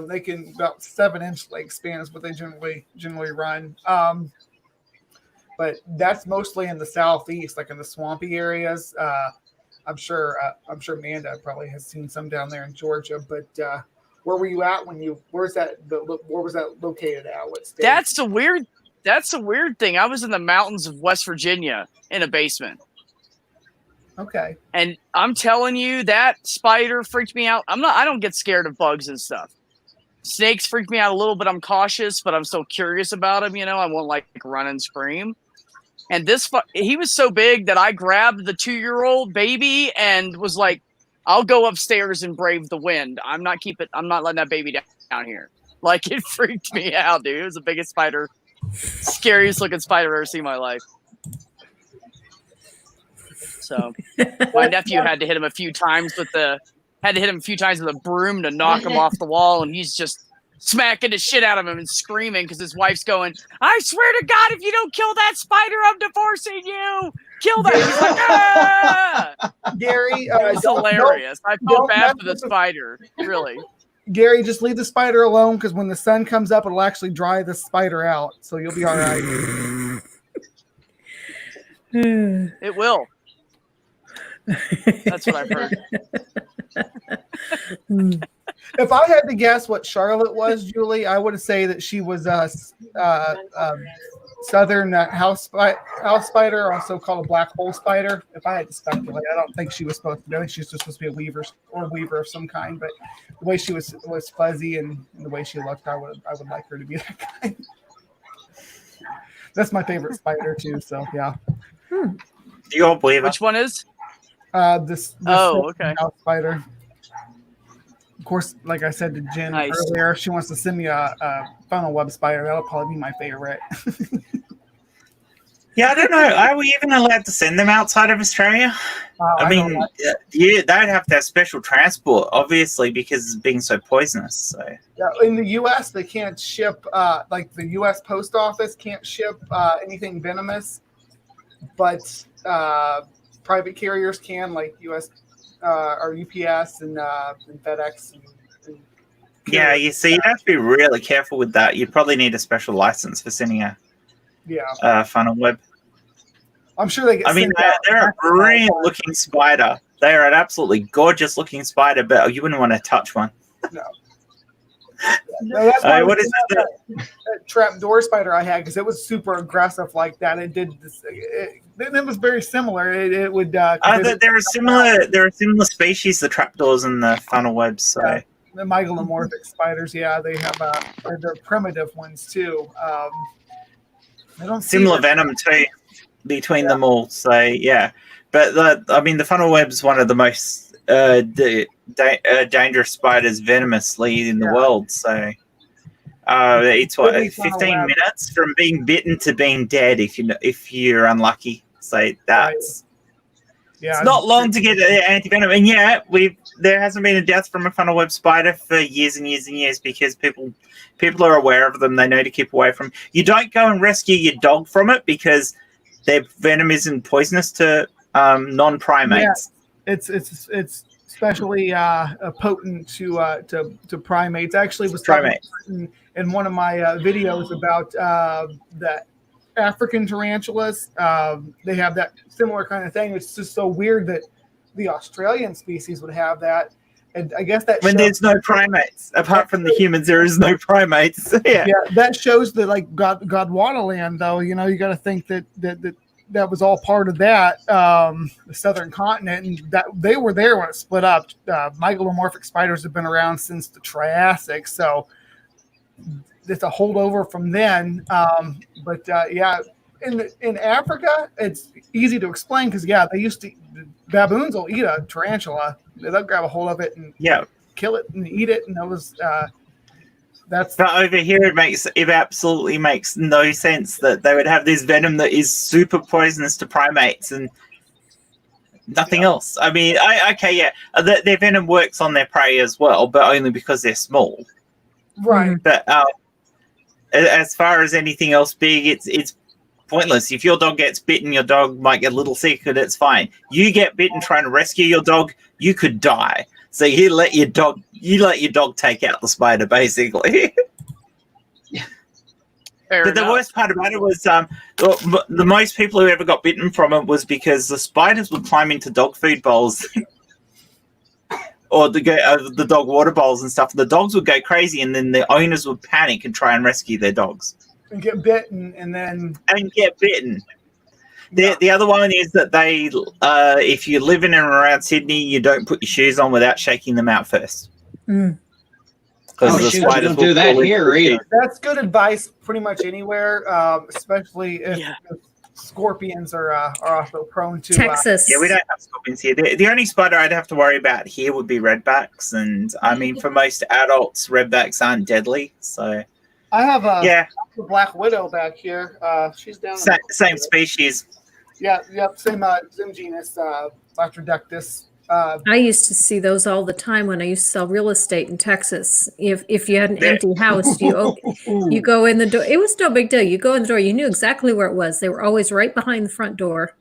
They can about 7-inch leg span is what they generally run. But that's mostly in the southeast, like in the swampy areas. I'm sure Amanda probably has seen some down there in Georgia, but where were you at where was that located at? What state? That's a weird thing. I was in the mountains of West Virginia in a basement. Okay. And I'm telling you, that spider freaked me out. I don't get scared of bugs and stuff. Snakes freak me out a little bit. I'm cautious, but I'm still curious about them. I won't like run and scream. And he was so big that I grabbed the 2-year-old baby and was like, I'll go upstairs and brave the wind. I'm not letting that baby down here. Like, it freaked me out, dude. It was the biggest spider, scariest looking spider I've ever seen in my life. So my nephew had to hit him a few times with a broom to knock him off the wall, and he's just smacking the shit out of him and screaming because his wife's going, I swear to God, if you don't kill that spider, I'm divorcing you. Kill that. He's like, ah! Gary, It's hilarious. I feel bad for the spider, really. Gary, just leave the spider alone because when the sun comes up, it'll actually dry the spider out. So you'll be all right. It will. That's what I've heard. If I had to guess what Charlotte was, Julie, I would say that she was a southern house spider, also called a black hole spider. If I had to speculate, I don't think she was supposed to be. I think she's just supposed to be a weaver of some kind. But the way she was fuzzy and the way she looked, I would like her to be that guy. That's my favorite spider too. So yeah. You all believe Which one is? This okay. house spider. Of course, like I said to Jen earlier, if she wants to send me a funnel web spider, that'll probably be my favorite. Yeah, I don't know. Are we even allowed to send them outside of Australia? I mean, they'd have to have special transport, obviously, because it's being so poisonous. So yeah, in the U.S., they can't ship, like the U.S. Post Office can't ship anything venomous, but private carriers can, like U.S. Or UPS and FedEx. And yeah, you see, you'd have to be really careful with that. You'd probably need a special license for sending a funnel web. I'm sure they get. I mean, they're a brilliant looking spider. They are an absolutely gorgeous looking spider, but you wouldn't want to touch one. No. That's what is that trap door spider I had because it was super aggressive like that. It did this. It was very similar. It would. There are similar species, the trapdoors and the funnel webs. So the mygalomorphic spiders, they have they're primitive ones too. They don't similar venom too between them all. So yeah, but the funnel web's one of the most dangerous spiders venomously in the world. So it's 15 minutes from being bitten to being dead if you're unlucky. So that's it's not long to get anti-venom. And there hasn't been a death from a funnel web spider for years and years and years because people are aware of them. They know to keep away from. You don't go and rescue your dog from it because their venom isn't poisonous to non-primates. Yeah. It's especially potent to primates. Actually, was talking in one of my videos about the African tarantulas. They have that similar kind of thing. It's just so weird that the Australian species would have that. And I guess that when there's no primates apart from the humans, there is no primates. Yeah, that shows that like Gondwana land, though. You got to think that was all part of that the southern continent, and that they were there when it split up. Mygalomorphic spiders have been around since the Triassic, so it's a holdover from then. But in Africa, it's easy to explain because baboons will eat a tarantula. They'll grab a hold of it and kill it and eat it, and that was. But over here, it absolutely makes no sense that they would have this venom that is super poisonous to primates and nothing else. I mean, their venom works on their prey as well, but only because they're small. Right. But as far as anything else big, it's pointless. If your dog gets bitten, your dog might get a little sick, and it's fine. You get bitten trying to rescue your dog, you could die. So you let your dog take out the spider, basically. But the worst part about it was the most people who ever got bitten from it was because the spiders would climb into dog food bowls or the dog water bowls and stuff. The dogs would go crazy, and then the owners would panic and try and rescue their dogs. And get bitten, and get bitten. The other one is that they, if you live in and around Sydney, you don't put your shoes on without shaking them out first. Oh, the shoot, spiders don't do will that crawl here into either. That's good advice pretty much anywhere, especially if Yeah. scorpions are also prone to. Texas. Yeah, we don't have scorpions here. The only spider I'd have to worry about here would be redbacks, and I mean, for most adults, redbacks aren't deadly. So I have a yeah, black widow back here. She's down. same species. Yeah, yep, same genus, Latrodectus. I used to see those all the time when I used to sell real estate in Texas. If you had an empty house, you go in the door. It was no big deal. You go in the door. You knew exactly where it was. They were always right behind the front door,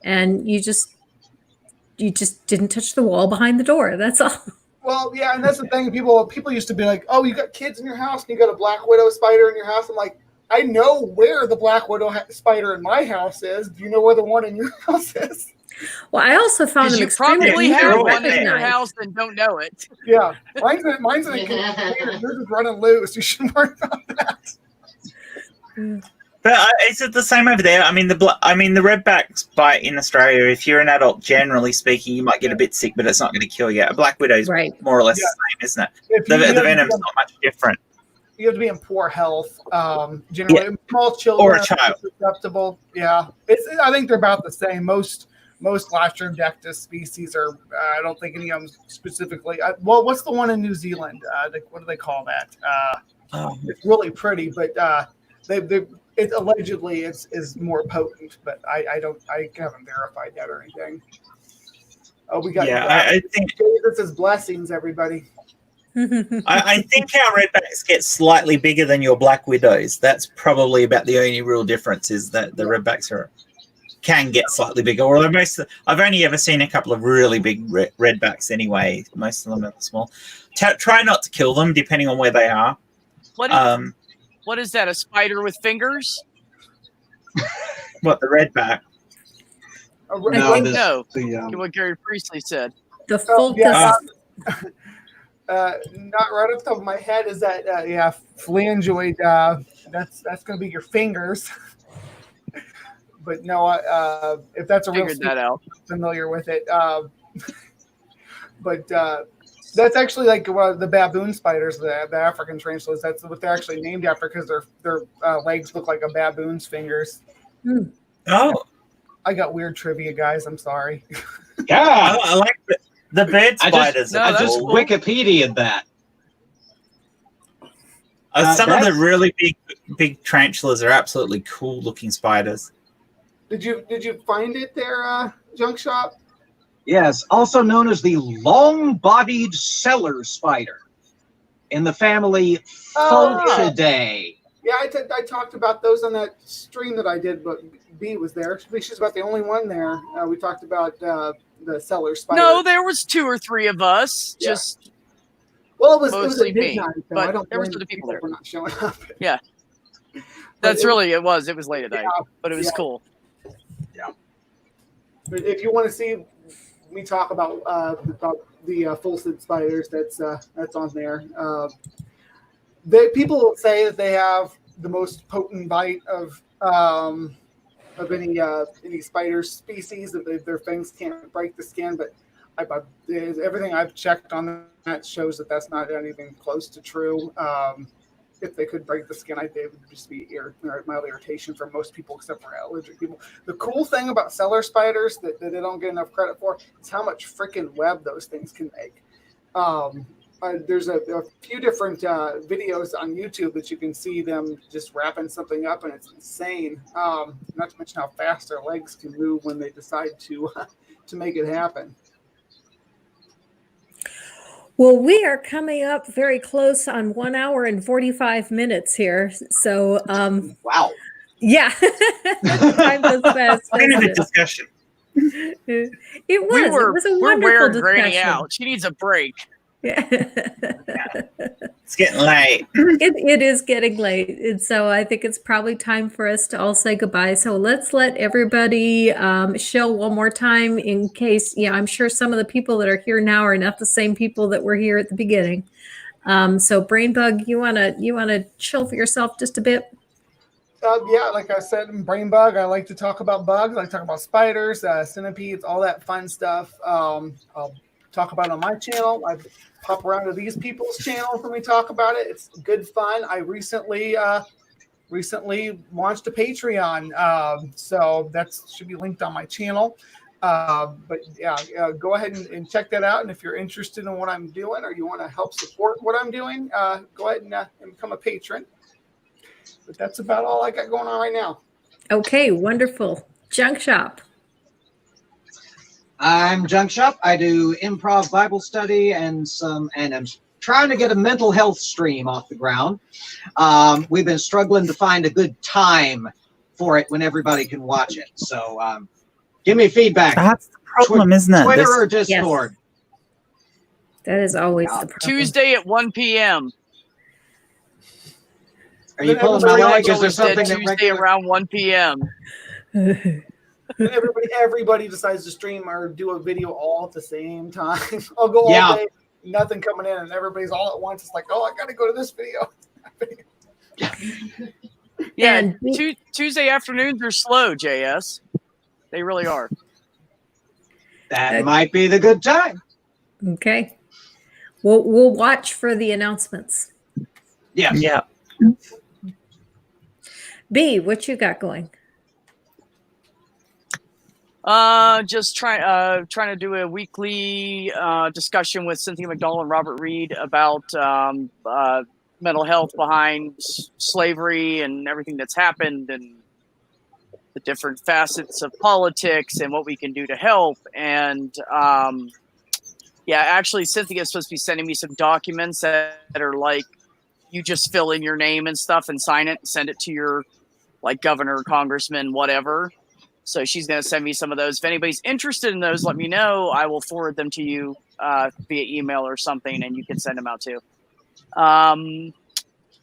and you just didn't touch the wall behind the door. That's all. Well, yeah, and that's the thing. People used to be like, "Oh, you got kids in your house, and you got a black widow spider in your house." I'm like, I know where the black widow spider in my house is. Do you know where the one in your house is? Well, I also found Because them you extremely probably easy to have one in your recognize. house and don't know it. Yeah, mine's in a container. Yours is running loose. You shouldn't worry about that. But is it the same over there? I mean, the redbacks bite in Australia. If you're an adult, generally speaking, you might get a bit sick, but it's not going to kill you. A black widow's Right. more or less Yeah. the same, isn't it? If The you- venom's not much different. You have to be in poor health. Generally, small children Or a are child. susceptible. Yeah, I think they're about the same. Most Latrodectus species are. I don't think any of them specifically. Well, what's the one in New Zealand? What do they call that? It's really pretty, but it allegedly is more potent. But I haven't verified that or anything. Oh, we got. Yeah, I think This is blessings, everybody. I think our redbacks get slightly bigger than your black widows. That's probably about the only real difference, is that the redbacks can get slightly bigger. Although I've only ever seen a couple of really big redbacks anyway. Most of them are small. Try not to kill them, depending on where they are. What is that? A spider with fingers? What, the redback? No. The, What Gary Priestley said. The full yeah. Not right off the top of my head is that phalangoid. That's going to be your fingers. But no, if that's a real Figured that out. familiar with it. But that's actually like the baboon spiders, the African tarantulas. That's what they're actually named after, because their legs look like a baboon's fingers. Oh, I got weird trivia, guys. I'm sorry. Yeah, I like the bird I spiders. No, I are that's just cool. cool. Wikipedia'd that. Some of the that's- really big tarantulas are absolutely cool looking spiders. Did you find it there, Junk Shop? Yes, also known as the long-bodied cellar spider in the family Oh, yeah. Photidae. Yeah, I talked about those on that stream that I did, but B was there. She's about the only one there. We talked about the cellar spider. No, there was 2 or 3 of us. Yeah. Just well, it was mostly at me, midnight, so but I don't there was blame other people there. for not showing up. that's it- really it was late at night, but it was Yeah. cool. But if you want to see me talk about the Fulsid spiders, that's on there. People say that they have the most potent bite of any spider species. That their fangs can't break the skin, but everything I've checked on that shows that that's not anything close to true. If they could break the skin, it would just be mild irritation for most people, except for allergic people. The cool thing about cellar spiders that they don't get enough credit for is how much freaking web those things can make. There's a few different videos on YouTube that you can see them just wrapping something up, and it's insane. Not to mention how fast their legs can move when they decide to make it happen. Well, we are coming up very close on 1 hour and 45 minutes here. So, Wow. yeah. Time goes fast, End of doesn't the discussion. it? It was. We're It was a we're wonderful wearing discussion. Granny out. She needs a break. Yeah. It's getting late. It is getting late, and so I think it's probably time for us to all say goodbye. So let's let everybody shill one more time, in case. Yeah, I'm sure some of the people that are here now are not the same people that were here at the beginning. So Brainbug, you wanna chill for yourself just a bit? Yeah, like I said, in Brain Bug, I like to talk about bugs. I like to talk about spiders, centipedes, all that fun stuff. I'll talk about it on my channel. I pop around to these people's channels when we talk about it. It's good fun. I recently launched a Patreon, so that should be linked on my channel. But yeah, go ahead and check that out. And if you're interested in what I'm doing or you want to help support what I'm doing, go ahead and become a patron. But that's about all I got going on right now. Okay, wonderful. Junk Shop. I'm Junk Shop. I do improv Bible study and I'm trying to get a mental health stream off the ground. We've been struggling to find a good time for it when everybody can watch it. So give me feedback. That's the problem, isn't it? Twitter or Discord. Yes. That is always the problem. Tuesday at 1 p.m. Are you pulling my leg? Is there Always something said that Tuesday around 1 p.m. And everybody decides to stream or do a video all at the same time. I'll go all day, nothing coming in, and everybody's all at once. It's like, oh, I got to go to this video. Yeah, And Tuesday afternoons are slow, JS. They really are. That might be the good time. Okay. We'll watch for the announcements. Yes. Yeah. B, what you got going? Just trying to do a weekly discussion with Cynthia McDonald and Robert Reed about mental health behind slavery and everything that's happened and the different facets of politics and what we can do to help. And yeah, actually, Cynthia is supposed to be sending me some documents that are like, you just fill in your name and stuff and sign it and send it to your like governor, congressman, whatever. So she's going to send me some of those. If anybody's interested in those, let me know. I will forward them to you via email or something, and you can send them out too.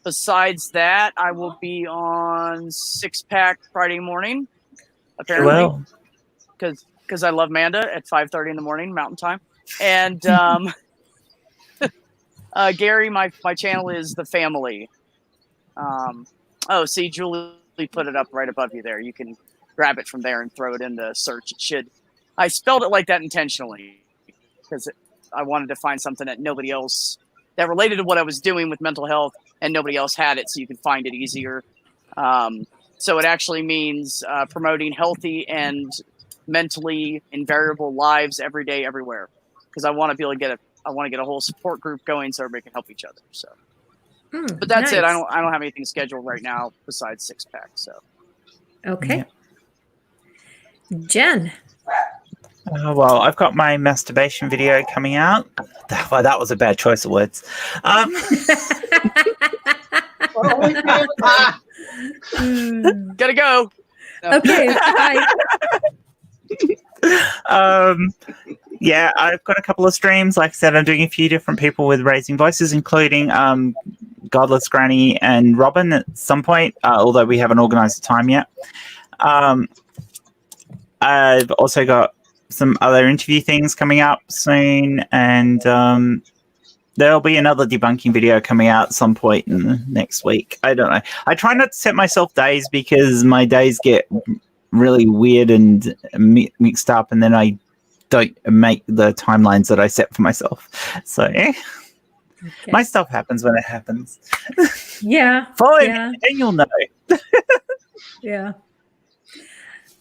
Besides that, I will be on Six Pack Friday morning, apparently, because I love Manda at 5:30 in the morning Mountain Time. And Gary, my channel is The Family. Oh, see, Julie put it up right above you there. You can grab it from there and throw it in the search. It should. I spelled it like that intentionally because I wanted to find something that nobody else that related to what I was doing with mental health, and nobody else had it, so you can find it easier. So it actually means promoting healthy and mentally invariable lives every day, everywhere. Because I want to be able to get a whole support group going so everybody can help each other. So, but that's it. I don't have anything scheduled right now besides Six Pack. So, Okay. Yeah. Jen. Well, I've got my masturbation video coming out. Well, that was a bad choice of words. gotta go. Okay. Bye. Yeah, I've got a couple of streams. Like I said, I'm doing a few different people with raising voices, including Godless Granny and Robin at some point, although we haven't organized the time yet. I've also got some other interview things coming up soon, and there'll be another debunking video coming out at some point in the next week. I don't know. I try not to set myself days because my days get really weird and mixed up, and then I don't make the timelines that I set for myself. So my stuff happens when it happens. Yeah. Follow me yeah. and you'll know. Yeah.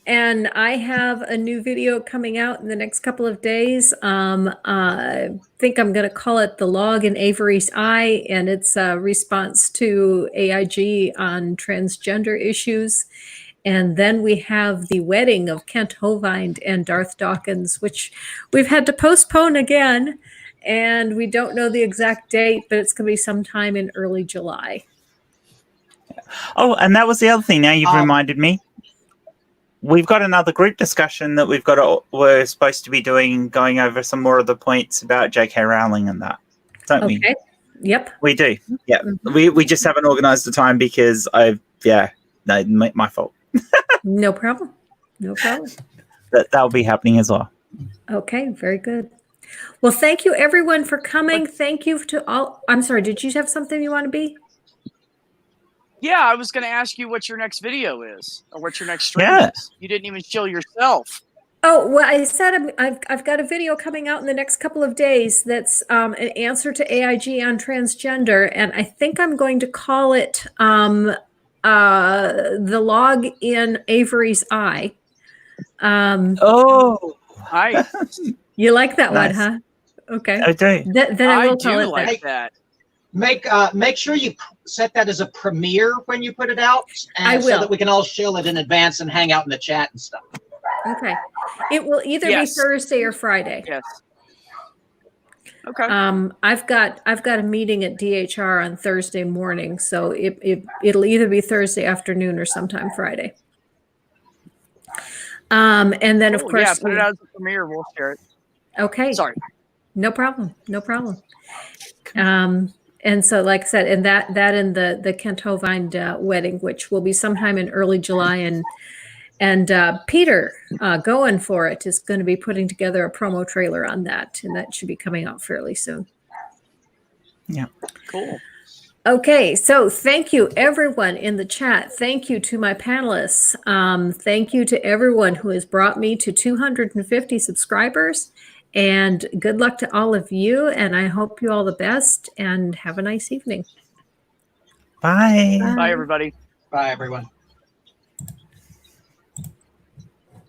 And I have a new video coming out in the next couple of days. I think I'm going to call it The Log in Avery's Eye, and it's a response to AIG on transgender issues. And then we have the wedding of Kent Hovind and Darth Dawkins, which we've had to postpone again. And we don't know the exact date, but it's going to be sometime in early July. Oh, and that was the other thing. Now you've reminded me. We've got another group discussion that we're supposed to be doing, going over some more of the points about J.K. Rowling and that, don't we? Okay. Yep. We do. Yeah. Mm-hmm. We just haven't organized the time because my fault. No problem. No problem. That'll be happening as well. Okay, very good. Well, thank you everyone for coming. Thank you to all. I'm sorry, did you have something you want to be? Yeah, I was going to ask you what your next video is or what your next stream is. You didn't even show yourself. Oh, well, I said I've got a video coming out in the next couple of days that's an answer to AIG on transgender, and I think I'm going to call it the log in Avery's eye. Oh, Hi. You like that Nice. one, huh? Okay. I do. Then I I will call do it like that. that. Make sure you set that as a premiere when you put it out, and I so will. that we can all show it in advance and hang out in the chat and stuff. Okay. It will either Yes. be Thursday or Friday. Yes. Okay. I've got a meeting at DHR on Thursday morning, so it'll either be Thursday afternoon or sometime Friday. And then of Cool. course, yeah, put it out as a premiere. We'll share it. okay, Sorry. no problem. And so, like I said, and that and the Kent Hovind wedding, which will be sometime in early July, and Peter going for it is going to be putting together a promo trailer on that, and that should be coming out fairly soon. Cool. Okay, so thank you everyone in the chat. Thank you to my panelists. Thank you to everyone who has brought me to 250 subscribers. And good luck to all of you. And I hope you all the best and have a nice evening. Bye. Bye, everybody. Bye, everyone.